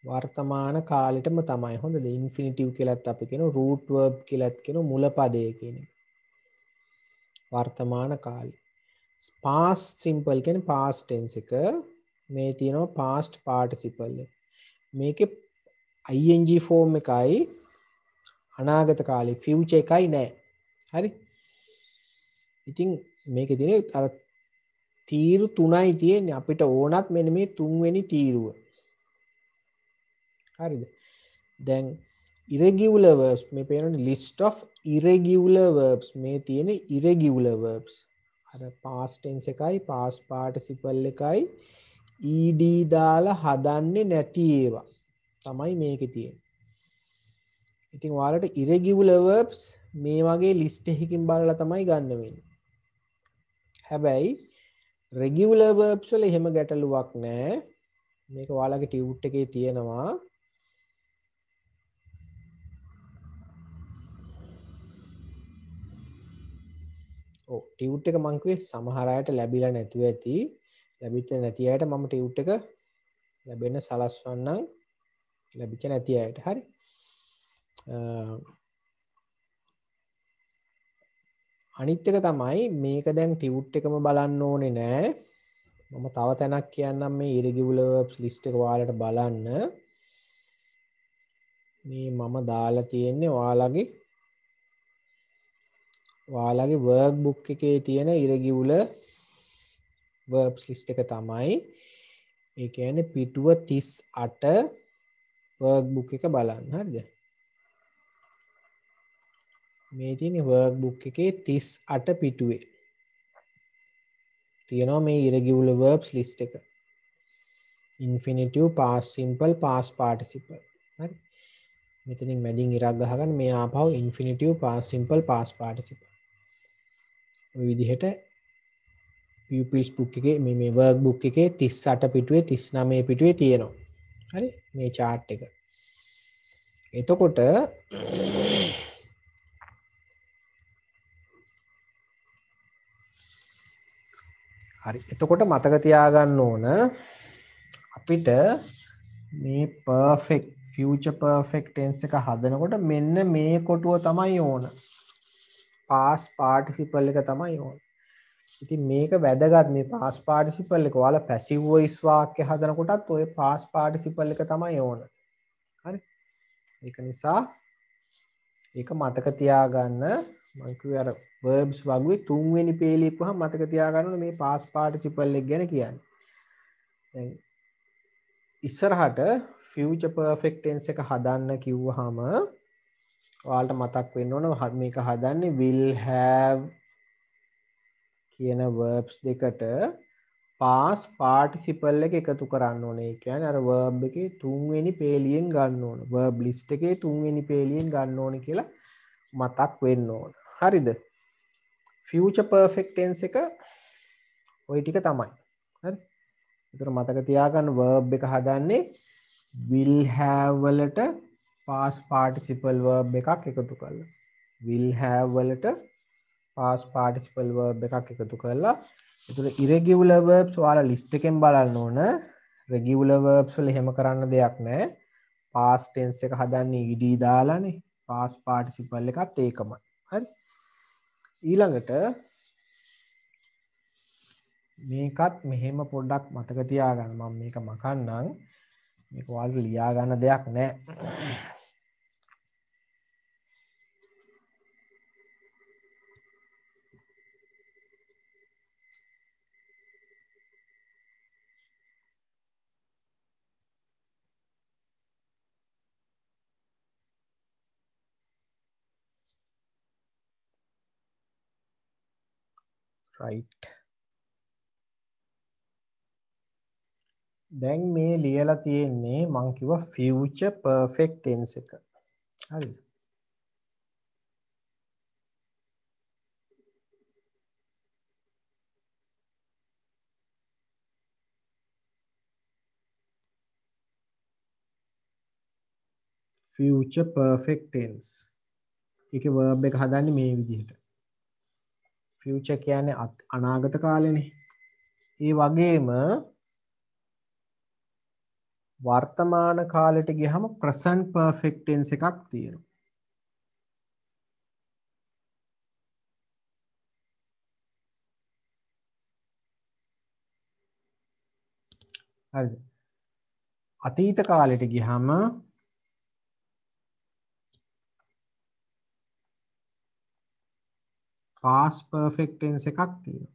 වර්තමාන කාලෙටම තමයි. හොඳද? infinitive කියලාත් අපි කියනවා root verb කියලාත් කියනවා මුල පදය කියන එක. වර්තමාන කාලේ. past simple කියන්නේ past tense එක. මේ තියෙනවා past participle එක. මේකේ ing form එකයි අනාගත කාලේ future එකයි නැහැ. හරි? ඉතින් මේකේ තියෙන අර තීරු 3යි තියෙන්නේ. අපිට ඕනත් මෙන්න මේ 3 වෙනි තීරුව. හරිද? දැන් irregular verbs මේ පේනනේ list of irregular verbs. මේ තියෙන්නේ irregular verbs. අර past tense එකයි past participle එකයි ed දාලා හදන්නේ නැති ඒවා තමයි මේකේ තියෙන්නේ. ඉතින් ඔයාලට irregular verbs මේ වගේ list එකකින් බලලා තමයි ගන්න වෙන්නේ. හැබැයි regular verbs වල එහෙම ගැටලුවක් නැහැ. මේක ඔයාලගේ ටියුට් එකේ තියෙනවා. ඔව් ටියුට් එක මං කිව්වේ සමහර අයට ලැබිලා නැතුව ඇති. ලැබිච්ච නැති අයට මම ටියුට් එක ලැබෙන්න සලස්වන්නම් ලැබිච්ච නැති අයට. හරි. අනිත් එක තමයි මේක දැන් ටියුට් එකම බලන්න ඕනේ නෑ. මම තව තැනක් කියන්නම් මේ irregular verbs list එක ඔයාලට බලන්න. මේ මම දාලා තියෙන්නේ ඔයාලගේ work book එකේ තියෙන irregular verbs list එක තමයි. ඒ කියන්නේ පිටුව 38 work book එක බලන්න. හරිද? මේ තියෙන work book එකේ 38 පිටුවේ තියෙනවා මේ irregular verbs list එක. infinitive, past simple, past participle. හරි. මෙතනින් මැදින් ඉරක් ගහගන්න මේ ආපහු infinitive, past simple, past participle. ඔය විදිහට pupils book එකේ මේ work book එකේ 38 පිටුවේ 39 පිටුවේ තියෙනවා. හරි. මේ chart එක. එතකොට හරි. එතකොට මතක තියාගන්න ඕන අපිට මේ perfect future perfect tense එක හදනකොට මෙන්න මේ කොටුව තමයි ඕන. past participle එක තමයි ඕන. ඉතින් මේක වැදගත් මේ past participle එක ඔයාලා passive voice වාක්‍ය හදනකොටත් ඔය past participle එක තමයි ඕන. හරි. ඒක නිසා ඒක මතක තියාගන්න. මම කිව්වේ අර verbs වගේ තුන්වෙනි පේලිය වහම මතක තියාගන්න ඕනේ මේ past participle එක ගැන කියන්නේ. දැන් ඉස්සරහට future perfect tense එක හදන්න කිව්වහම ඔයාලට මතක් වෙන්න ඕන මේක හදන්නේ will have කියන verbs දෙකට past participle එක එකතු කරන්න ඕනේ. ඒ කියන්නේ අර verb එකේ තුන්වෙනි පේලියෙන් ගන්න ඕන. verb list එකේ තුන්වෙනි පේලියෙන් ගන්න ඕනේ කියලා මතක් වෙන්න ඕන. හරිද? future perfect tense එක ওই ටික තමයි. හරි? ඒතර මතක තියාගන්න verb එක හදන්නේ will have වලට past participle verb එකක් එකතු කරලා. will have වලට past participle verb එකක් එකතු කරලා. ඒතර irregular verbs ඔයාලා list එකෙන් බලන්න ඕන. regular verbs වල එහෙම කරන්න දෙයක් නැහැ. past tense එක හදන්නේ ed දාලානේ. past participle එකත් ඒකමයි. හරි? ඊළඟට මේකත් මෙහෙම පොඩ්ඩක් මතක තියාගන්න. මම මේක මකන්නම්. මේක ඔයාලට ලියා ගන්න දෙයක් නැහැ. right. දැන් මේ ලියලා තියෙන්නේ මං කිව්වා future perfect tense එක. හරිද? future perfect tense. ඒකේ verb එක හදන්නේ මේ විදිහට. future කියන්නේ අනාගත කාලෙනේ. ඒ වගේම වර්තමාන කාලෙට ගියහම present perfect tense එකක් තියෙනවා. හරිද? අතීත කාලෙට ගියහම past perfect tense එකක් තියෙනවා.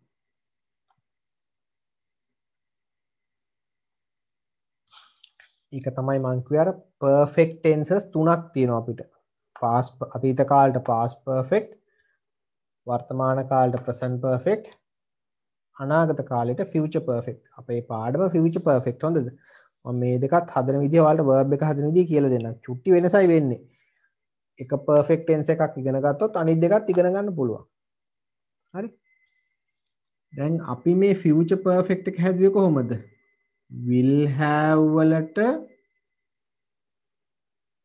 ඒක තමයි මම කිව්වේ අර perfect tenses තුනක් තියෙනවා අපිට. past අතීත කාලෙට past perfect, වර්තමාන කාලෙට present perfect, අනාගත කාලෙට future perfect. අපේ පාඩම future perfect හොඳද? මම මේ දෙකත් හදන විදිය ඔයාලට verb එක හදන විදිය කියලා දෙන්නම්. චුට්ටි වෙනසයි වෙන්නේ. එක perfect tense එකක් ඉගෙන ගත්තොත් අනිත් දෙකත් ඉගෙන ගන්න පුළුවන්. හරි? දැන් අපි මේ future perfect එක හැදුවේ කොහොමද? will have වලට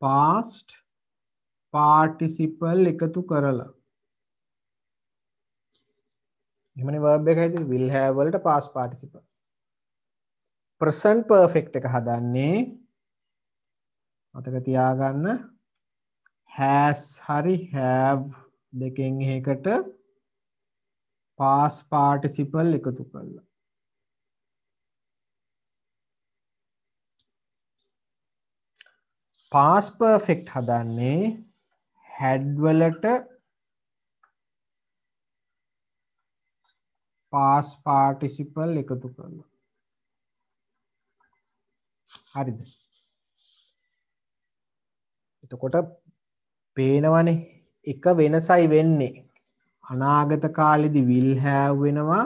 past participle එකතු කරලා. එහෙමනේ verb එක හැදුවේ will have වලට past participle. present perfect එක හදන්නේ මතක තියාගන්න has හරි have දෙකෙන් එකකට past participle එකතු කරලා past perfect හදන්නේ had වලට past participle එකතු කරලා හරිද එතකොට පේනවනේ එක වෙනසයි වෙන්නේ අනාගත කාලෙදී will have වෙනවා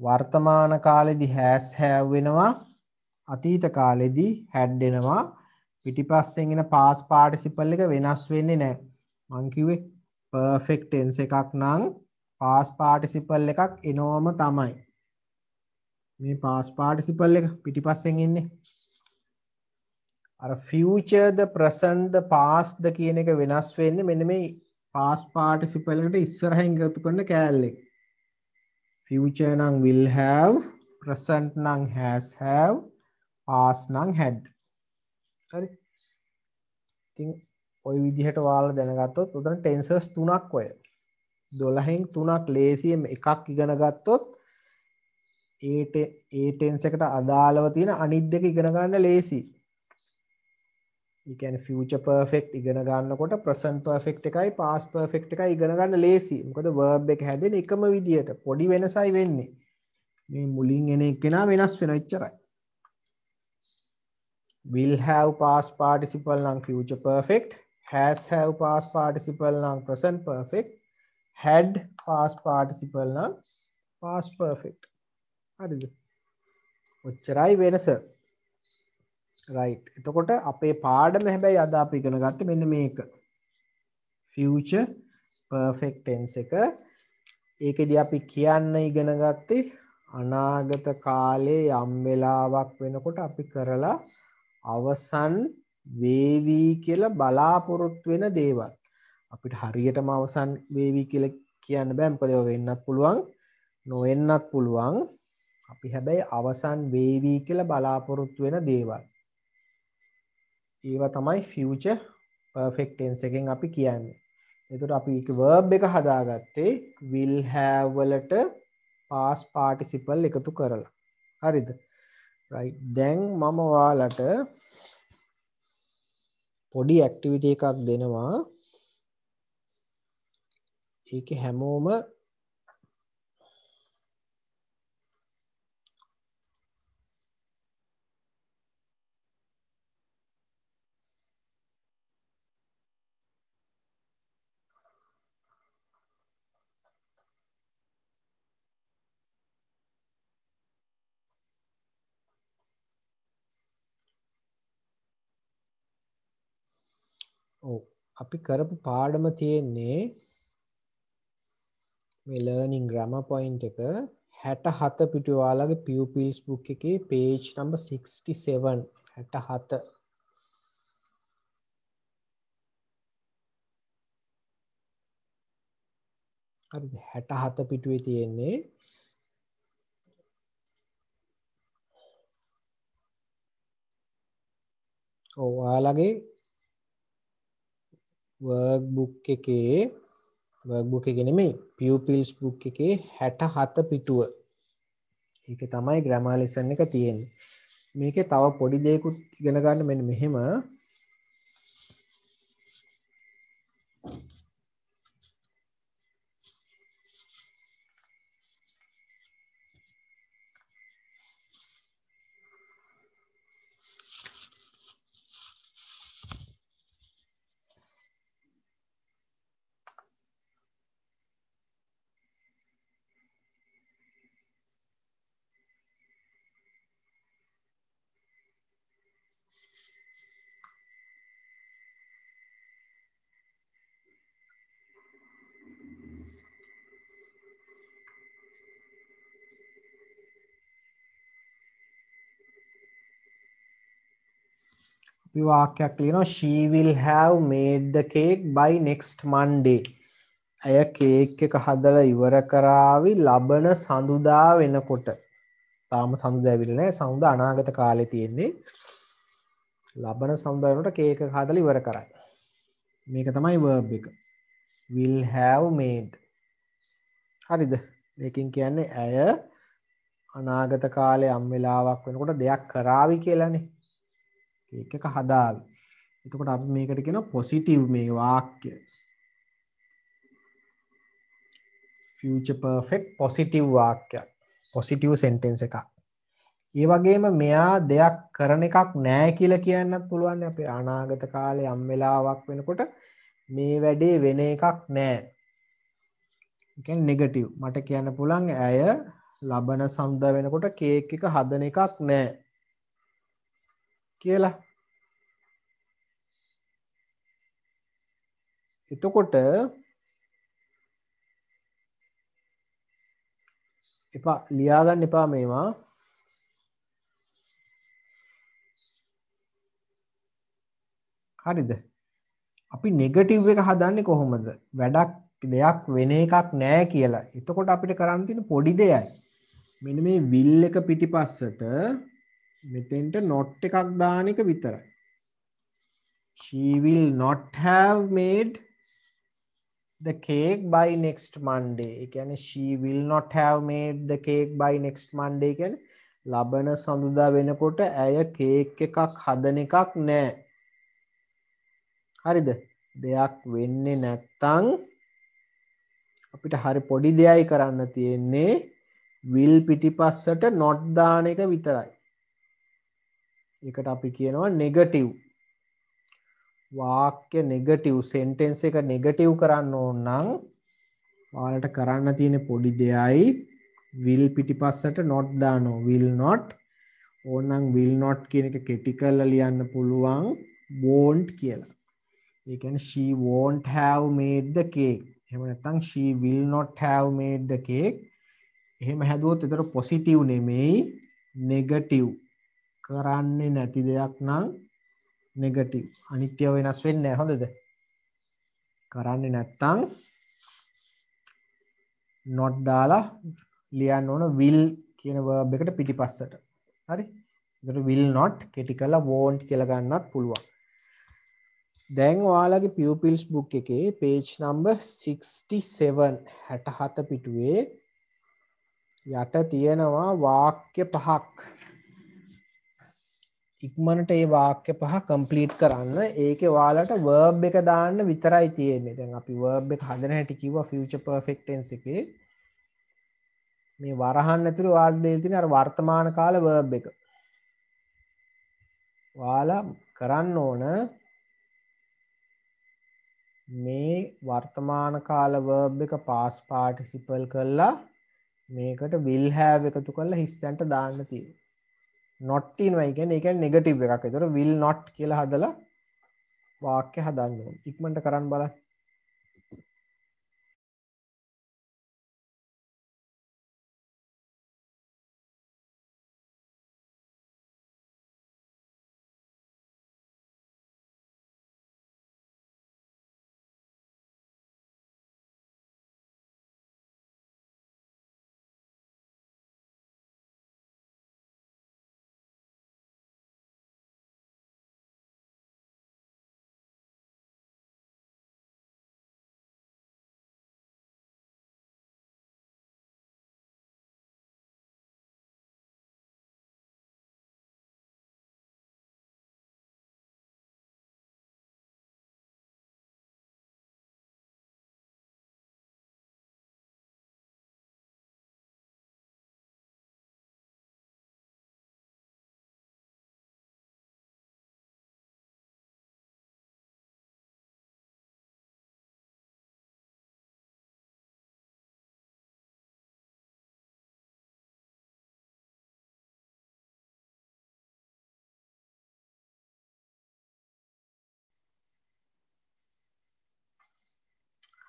වර්තමාන කාලෙදී has have වෙනවා අතීත කාලෙදී had එනවා පිටිපස්සෙන් එන past participle එක වෙනස් වෙන්නේ නැහැ මං කිව්වේ perfect tense එකක් නම් past participle එකක් එනවම තමයි මේ past participle එක පිටිපස්සෙන් එන්නේ අර future the present the past ද කියන එක වෙනස් වෙන්නේ මෙන්න මේ past participle එකට ඉස්සරහින් එකතු කරන කෑල්ලේ future නම් will have present නම් has have past නම් had හරි ඉතින් ওই විදිහට ඔයාලා දැනගත්තොත් උතන ටෙන්සර්ස් තුනක් ඔය 12න් තුනක් ලේසියෙන් එකක් ඉගෙන ගත්තොත් ඒ ටෙන්ස් එකට අදාළව තියෙන අනිත් දෙක ඉගෙන ගන්න ලේසි. ඒ කියන්නේ future perfect ඉගෙන ගන්නකොට present perfect එකයි past perfect එකයි ඉගෙන ගන්න ලේසි. මොකද verb එක හැදෙන එකම විදියට පොඩි වෙනසයි වෙන්නේ. මේ මුලින් එන එකේනා වෙනස් වෙනවා එච්චරයි. will have past participle නම් future perfect has have past participle නම් present perfect had past participle නම් past perfect හරිද ඔච්චරයි වෙනස right එතකොට අපේ පාඩම හැබැයි අද අපි ඉගෙන ගත්තේ මෙන්න මේක future perfect tense එක ඒකෙදි අපි කියන්න ඉගෙන ගත්තේ අනාගත කාලේ යම් වෙලාවක් වෙනකොට අපි කරලා අවසන් වේවි කියලා බලාපොරොත්තු වෙන දේවල් අපිට හරියටම අවසන් වේවි කියලා කියන්න බෑ මොකද ඒක වෙන්නත් පුළුවන් නොවෙන්නත් පුළුවන් අපි හැබැයි අවසන් වේවි කියලා බලාපොරොත්තු වෙන දේවල් ඒවා තමයි future perfect tense එකෙන් අපි කියන්නේ එතකොට අපි ඒක verb එක හදාගත්තේ will have වලට past participle එකතු කරලා හරිද right දැන් මම ඔයාලට පොඩි ඇක්ටිවිටි එකක් දෙනවා ඒකේ හැමෝම අපි කරපු පාඩම තියෙන්නේ මේ learning grammar point එක 67 පිටු ඔයාලගේ pupils book එකේ page number 67 67 හරිද 67 පිටුවේ තියෙන්නේ ඔයාලගේ workbook එකේ නෙමෙයි pupils book එකේ 67 පිටුව. ඒකේ තමයි grammar lesson එක තියෙන්නේ. මේකේ තව පොඩි දෙයක්ත් ඉගෙන ගන්න මෙන්න මෙහෙම අපි වාක්‍යයක් ලියනවා she will have made the cake by next Monday. අය කේක් එක හදලා ඉවර කරાવી ලබන සඳුදා වෙනකොට තාම සඳුදා ඇවිල්ලා නැහැ. සඳුදා අනාගත කාලේ තියෙන්නේ. ලබන සඳුදා වෙනකොට කේක් එක හදලා ඉවර කරයි. මේක තමයි verb එක. will have made. හරිද? මේකෙන් කියන්නේ ඇය අනාගත කාලේ යම් වෙලාවක් වෙනකොට දෙයක් කරાવી කියලානේ. කේක් එක හදාවි. එතකොට අපි මේකට කියනවා positive මේ වාක්‍ය. future perfect positive වාක්‍යයක්. positive sentence එකක්. ඒ වගේම මෙයා දෙයක් කරන එකක් නෑ කියලා කියන්නත් පුළුවන්. අපේ අනාගත කාලේ යම් වෙලාවක් වෙනකොට මේ වැඩේ වෙන එකක් නෑ. ඒ කියන්නේ නෙගටිව්. මට කියන්න පුළුවන් ඇය ලබන සඳුදා වෙනකොට කේක් එක හදන එකක් නෑ කියලා. එතකොට එපා ලියා ගන්න එපා මේවා. හරිද? අපි නෙගටිව් එක හදන්නේ කොහොමද? වැඩක් දෙයක් වෙන එකක් නෑ කියලා. එතකොට අපිට කරන්න තියෙන පොඩි දෙයයි. මෙන්න මේ will එක පිටිපස්සට මෙතෙන්ට not එකක් දාන එක විතරයි. She will not have made the cake by next Monday. ඒ කියන්නේ she will not have made the cake by next Monday කියන්නේ ලබන සඳුදා වෙනකොට ඇය කේක් එකක් හදන එකක් නෑ. හරිද? දෙයක් වෙන්නේ නැත්තම් අපිට හරි පොඩි දෙයයි කරන්න තියෙන්නේ will පිටිපස්සට not දාන එක විතරයි. ඒකට අපි කියනවා නෙගටිව්. වාක්‍ය නෙගටිව් සෙන්ටෙන්ස් එක නෙගටිව් කරන්න ඕන නම් ඔයාලට කරන්න තියෙන පොඩි දෙයයි will පිටිපස්සට not දානවා. will not ඕනනම් will not කියන එක කෙටි කරලා ලියන්න පුළුවන් won't කියලා. ඒ කියන්නේ she won't have made the cake. එහෙම නැත්නම් she will not have made the cake. එහෙම හැදුවොත් ඒතර පොසිටිව් නෙමෙයි නෙගටිව්. කරන්නේ නැති දෙයක් නම් නෙගටිව්. අනිත්‍ය වෙනස් වෙන්නේ නැහැ. හොඳද? කරන්නේ නැත්තම් not දාලා ලියන්න ඕන will කියන verb එකට පිටිපස්සට. හරි? ඒතර will not කෙටි කරලා won't කියලා ගන්නත් පුළුවන්. දැන් ඔයාලගේ pupils book එකේ page number 67 පිටුවේ යට තියෙනවා වාක්‍ය පහක්. ඉක්මනට මේ වාක්‍ය පහ කම්ප්ලීට් කරන්න. ඒකේ ඔයාලට verb එක දාන්න විතරයි තියෙන්නේ. දැන් අපි verb එක හදන හැටි කිව්වා future perfect tense එකේ. මේ වරහන් ඇතුලේ ඔයාලට දෙන්න තියෙන අර වර්තමාන කාල verb එක. ඔයාලා කරන්න ඕන මේ වර්තමාන කාල verb එක past participle කරලා මේකට will have එකතු කරලා හිස් තැනට දාන්න තියෙනවා. not තියෙනවා කියන්නේ ඒ කියන්නේ නෙගටිව් එකක්. ඒතර will not කියලා හදලා වාක්‍ය හදන්න ඕන. ඉක්මනට කරන්න බලන්න.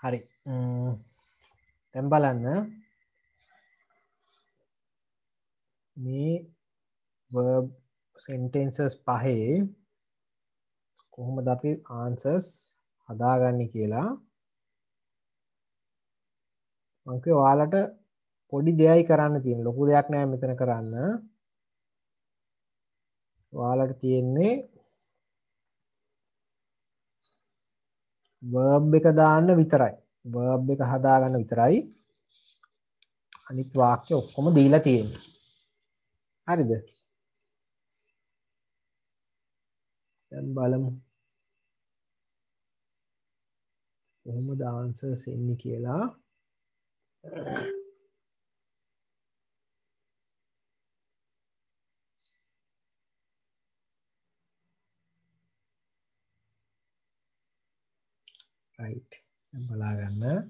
හරි. දැන් බලන්න මේ verb sentences පහේ කොහොමද අපි answers හදාගන්නේ කියලා. මම කිව්වා ඔයාලට පොඩි දෙයයි කරන්න තියෙන. ලොකු දෙයක් නෑ මෙතන කරන්න. ඔයාලට තියෙන්නේ verb එක දාන්න විතරයි. verb එක හදාගන්න විතරයි. අනිත් වාක්‍ය ඔක්කොම දීලා තියෙන්නේ. හරිද? දැන් බලමු කොහොමද answers එන්නේ කියලා. right. දැන් බලා ගන්න.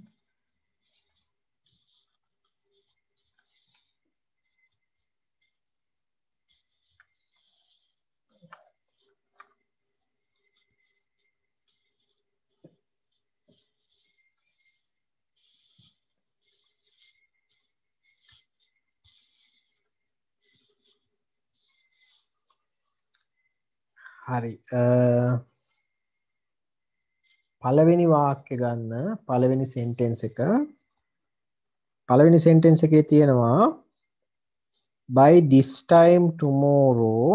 හරි. පළවෙනි වාක්‍ය ගන්න. පළවෙනි sentence එක. පළවෙනි sentence එකේ තියෙනවා by this time tomorrow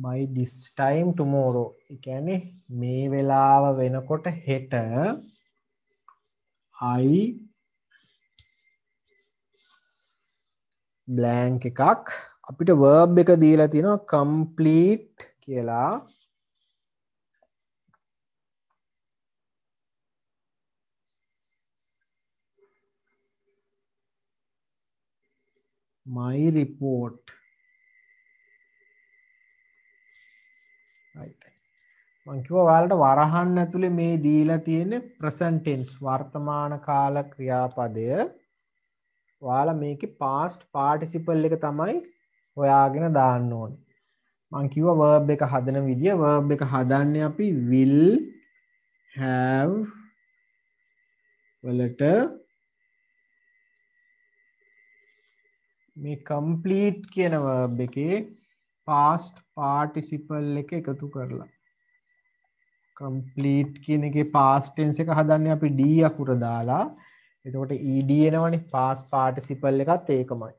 by this time tomorrow. ඒ කියන්නේ මේ වෙලාව වෙනකොට හෙට I blank එකක් අපිට verb එක දීලා තියෙනවා complete කියලා. my report. right. මං කිව්වා ඔයාලට වරහන් ඇතුලේ මේ දීලා තියෙන present tense වර්තමාන කාල ක්‍රියාපදය. ඔයාලා මේකේ past participle එක තමයි හොයාගෙන දාන්න ඕනේ. මං කිව්වා verb එක හදන විදිය. verb එක හදන්නේ අපි will have වලට මේ complete කියන verb එකේ past participle එක එකතු කරලා complete කියන එකේ past tense එක හදන්නේ අපි d අකුර දාලා. එතකොට ed එනවනේ past participle එකත් ඒකමයි.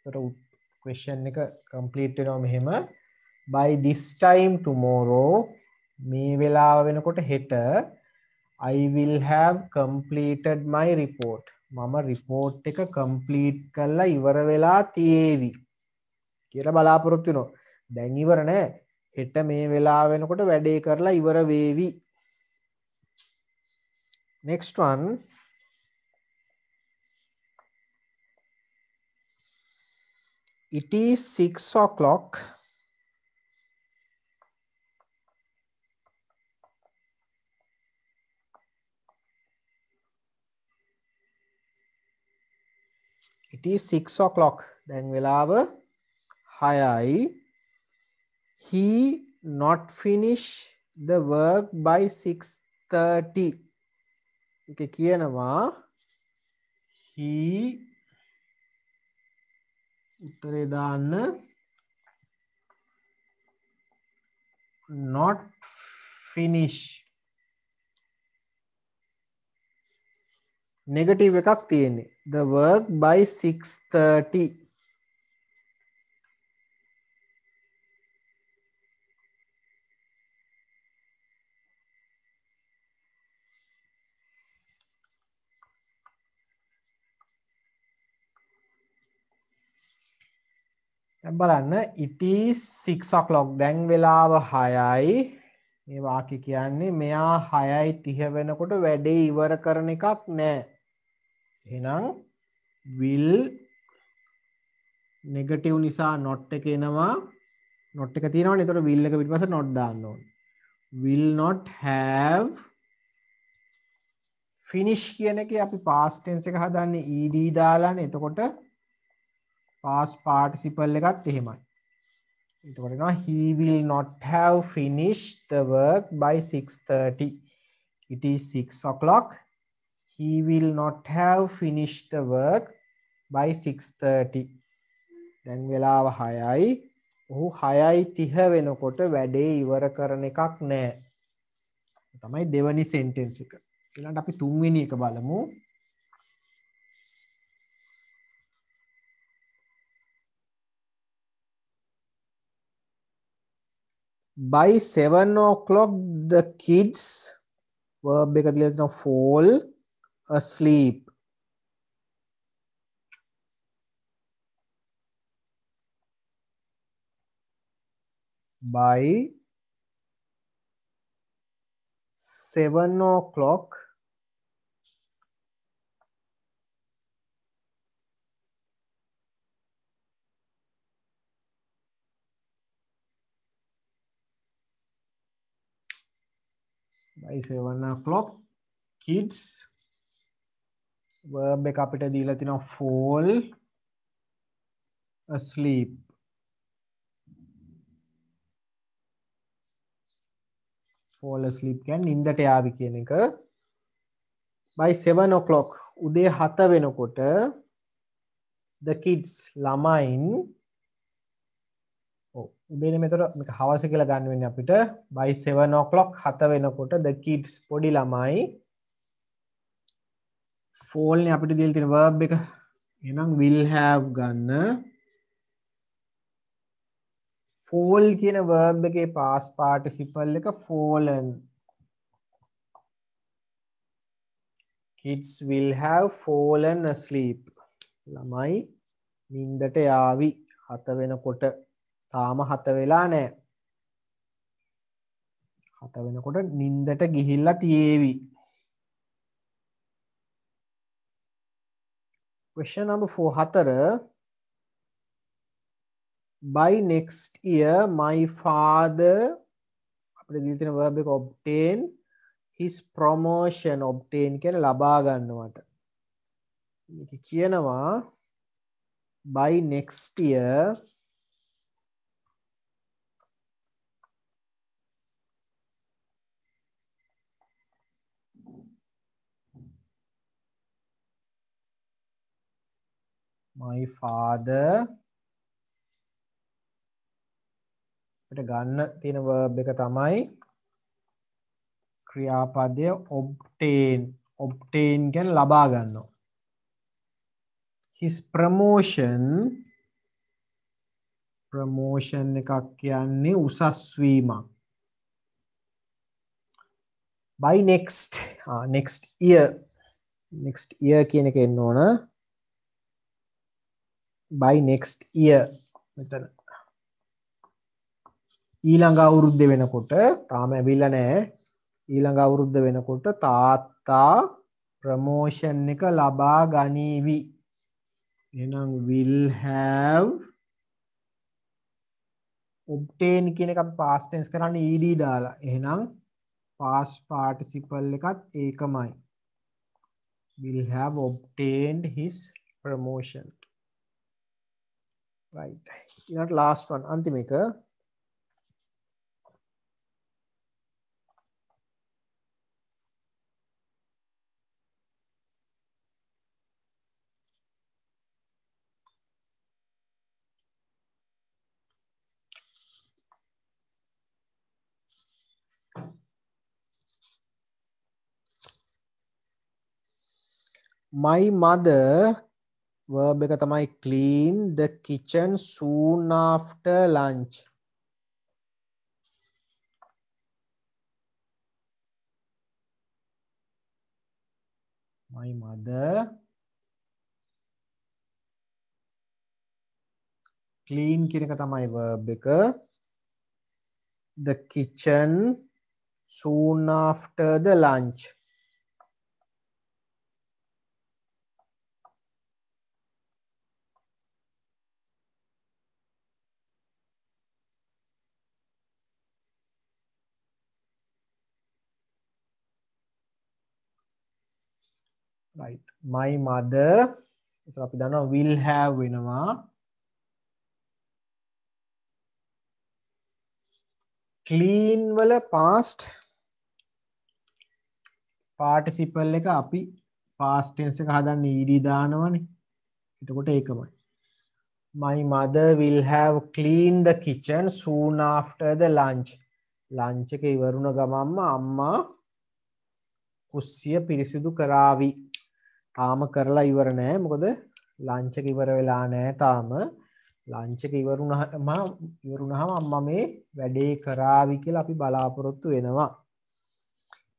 එතකොට question එක complete වෙනවා මෙහෙම by this time tomorrow මේ වෙලාව වෙනකොට හෙට I will have completed my report. මම report එක complete කරලා ඉවර වෙලා තියේවි කියලා බලාපොරොත්තු වෙනවා. දැන් ඉවර නෑ. හෙට මේ වෙලාව වෙනකොට වැඩේ කරලා ඉවර වේවි. next one. It is 6 o'clock. It is 6 o'clock. දැන් වෙලාව 6යි. He not finish the work by 6:30. ඒක කියනවා he උත්තරේ දාන්න not finish negative එකක් තියෙන්නේ the work by 6:30. දැන් බලන්න it is 6 o'clock. දැන් වෙලාව 6යි. මේ වාක්‍ය කියන්නේ මෙයා 6:30 වෙනකොට වැඩේ ඉවර කරන එකක් නෑ. එහෙනම් will negative නිසා not එක එනවා. not එක තියෙනවනේ. එතකොට will එක පිටිපස්සේ not දාන්න ඕනේ. will not have finish කියන එකේ අපි past tense එක හදන්නේ ed දාලානේ. එතකොට past participle එකත් එහෙමයි. එතකොට එනවා he will not have finished the work by 6:30. It is 6 o'clock. he will not have finished the work by 6:30. දැන් වෙලාව 6යි. ඔහු 6:30 වෙනකොට වැඩේ ඉවර කරන එකක් නෑ. තමයි දෙවනි සෙන්ටෙන්ස් එක. ඊළඟට අපි තුන්වෙනි එක බලමු. By 7 o'clock the kids verb එක දීලා තියෙනවා fall asleep. By 7 o'clock kids verb එක අපිට දීලා තියෙනවා fall asleep. fall asleep කියන්නේ නින්දට යාවි කියන එක. by 7 o'clock උදේ 7 වෙනකොට the kids ළමයින් උදේනේ මෙතන මේක හවස කියලා ගන්න වෙන්නේ අපිට. by 7 o'clock 7 වෙනකොට the kids පොඩි ළමයි fall නේ අපිට දීලා තියෙන verb එක. එහෙනම් will have ගන්න. fall කියන verb එකේ past participle එක fallen. Kids will have fallen asleep. ළමයි නින්දට යාවි 7 වෙනකොට. තාම 7 වෙලා නැහැ. 7 වෙනකොට නින්දට ගිහිල්ලා තියේවි. Question number 4 4. By next year my father අපිට දීලා තියෙන verb එක obtain his promotion. obtain කියන්නේ ලබා ගන්නවට. මේක කියනවා by next year my father අපිට ගන්න තියෙන verb එක තමයි ක්‍රියාපදය obtain. obtain කියන්නේ ලබා ගන්නවා. his promotion එකක් කියන්නේ උසස් වීමක්. by next year කියන එක එන්න ඕන. by next year මෙතන ඊළඟ අවුරුද්ද වෙනකොට තාම ඇවිල්ලා නැහැ. ඊළඟ අවුරුද්ද වෙනකොට තාත්තා ප්‍රමෝෂන් එක ලබා ගනීවි. එහෙනම් will have obtain කියන එක අපි past tense කරන්නේ ed දාලා. එහෙනම් past participle එකත් ඒකමයි. will have obtained his promotion. right. ඊළඟ last one අන්තිම එක. my mother verb එක තමයි clean the kitchen soon after lunch. my mother clean කියන එක තමයි verb එක. the kitchen soon after the lunch. right. my mother ඒක අපි දන්නවා will have වෙනවා. clean වල past participle එක අපි past tense එක හදන්න ed දානවනේ. එතකොට ඒකමයි. My mother will have cleaned the kitchen soon after the lunch. lunch එක ඉවරුණ ගමන්ම අම්මා කුස්සිය පිරිසිදු කරાવી. තාම කරලා ඉවර නෑ. මොකද lunch එක ඉවර වෙලා නෑ තාම. lunch එක ඉවරුණාම අම්මා මේ වැඩේ කරાવી කියලා අපි බලාපොරොත්තු වෙනවා.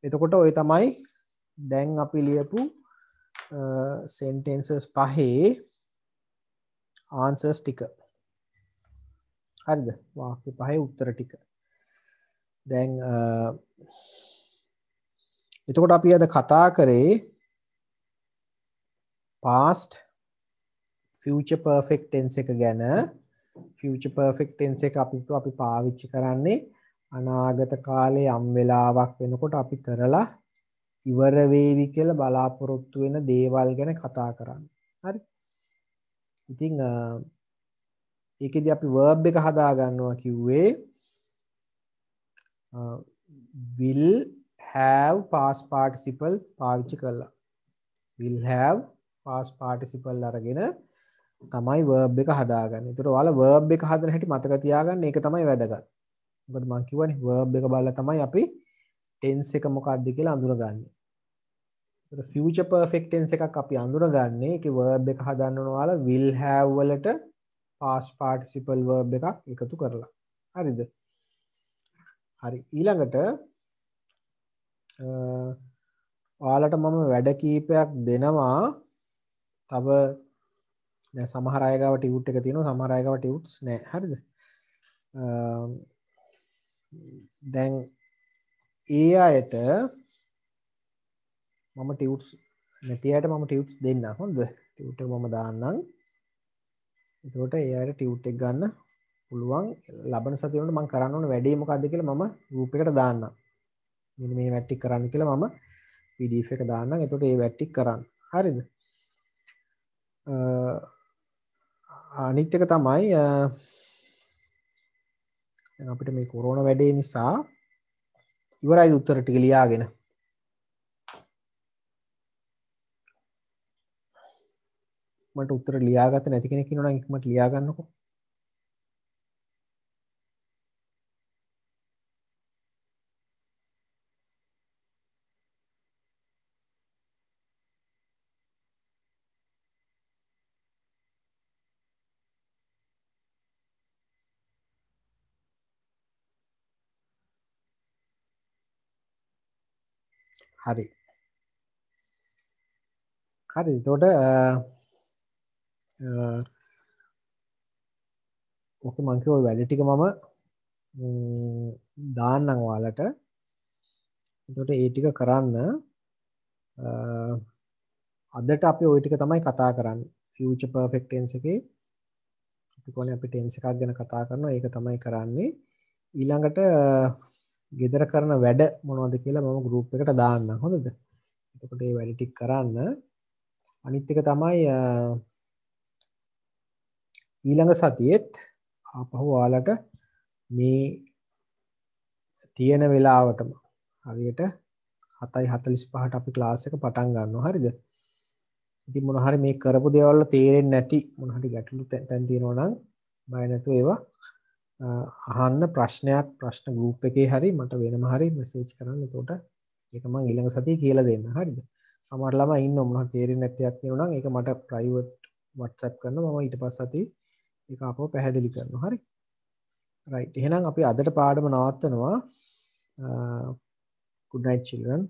එතකොට ඔය තමයි දැන් අපි ලියපු sentences පහේ answers ටික. හරිද? වාක්‍ය පහේ උත්තර ටික. දැන් එතකොට අපි අද කතා කරේ past future perfect tense එක ගැන. future perfect tense එක අපි පාවිච්චි කරන්නේ අනාගත කාලේ යම් වෙලාවක් වෙනකොට අපි කරලා ඉවර වේවි කියලා බලාපොරොත්තු වෙන දේවල් ගැන කතා කරන්න. හරි? ඉතින් ඒකෙදි අපි verb එක හදා ගන්නවා කිව්වේ will have past participle පාවිච්චි කළා. will have past participle අරගෙන තමයි verb එක හදාගන්නේ. ඒතර ඔයාලා verb එක හදන හැටි මතක තියාගන්න. ඒක තමයි වැදගත්. මොකද මම කියවනේ verb එක බලලා තමයි අපි tense එක මොකක්ද කියලා අඳුනගන්නේ. ඒතර future perfect tense එකක් අපි අඳුනගන්නේ ඒකේ verb එක හදන්න ඕන ඔයාලා will have වලට past participle verb එකක් එකතු කරලා. හරිද? හරි. ඊළඟට ඔයාලට මම වැඩ කීපයක් දෙනවා. තව දැන් සමහර අය ගාව ටියුට් එක තියෙනවා, සමහර අය ගාව ටියුට්ස් නැහැ. හරිද? දැන් ඒ අයට මම ටියුට්ස් නැති අයට මම ටියුට්ස් දෙන්න. හොඳද? ටියුට් එක මම දාන්නම්. එතකොට ඒ අයට ටියුට් එක ගන්න පුළුවන්. ලබන සතියේ වුණා මම කරන්න ඕන වැඩේ මොකද්ද කියලා මම ගෲප් එකට දාන්නම්. මෙන්න මේ වැට් ටික කරන්න කියලා මම PDF එක දාන්නම්. එතකොට මේ වැට් ටික කරන්න. හරිද? අනිත් එක තමයි දැන් අපිට මේ කොරෝනා වැඩේ නිසා ඉවරයි උත්තර ටික ලියාගෙන. මට උත්තර ලියාගත්ත නැති කෙනෙක් ඉන්නවා නම් ඉක්මනට ලියා ගන්නකො. හරි. හරි. එතකොට ඕකේ මං කිව්ව වැඩ ටික මම දාන්නම් ඔයාලට. එතකොට ඒ ටික කරන්න අදට අපි ওই ටික තමයි කතා කරන්නේ. future perfect tense එකේ අපි කොහොනේ අපි tense එකක් ගැන කතා කරනවා. ඒක තමයි කරන්නේ. ඊළඟට ගෙදර කරන වැඩ මොනවද කියලා මම group එකට දාන්නම්. හොඳද? එතකොට මේ වැඩ ටික කරන්න. අනිත් එක තමයි ඊළඟ සතියේත් ආපහු ඔයාලට මේ තියෙන වෙලාවටම හරියට 7:45ට අපි ක්ලාස් එක පටන් ගන්නවා. හරිද? ඉතින් මොන හරි මේ කරපු දේවල් වල තේරෙන්නේ නැති මොන හරි ගැටලු තැන් තියෙනවා නම් බය නැතුව ඒවා අහන්න. ප්‍රශ්න ගෲප් එකේ හරි මට වෙනම හරි මෙසේජ් කරන්න. එතකොට ඒක මම ඊළඟ සතියේ කියලා දෙන්න. හරිද? සමහර ළමයි ඉන්නවා මොන හරි තේරෙන්නේ නැති එකක් තියෙනවා නම් ඒක මට ප්‍රයිවට් WhatsApp කරනවා. මම ඊට පස්සේ සතියේ ඒක අපව පැහැදිලි කරනවා. හරි? right. එහෙනම් අපි අදට පාඩම නවත්තනවා. good night children.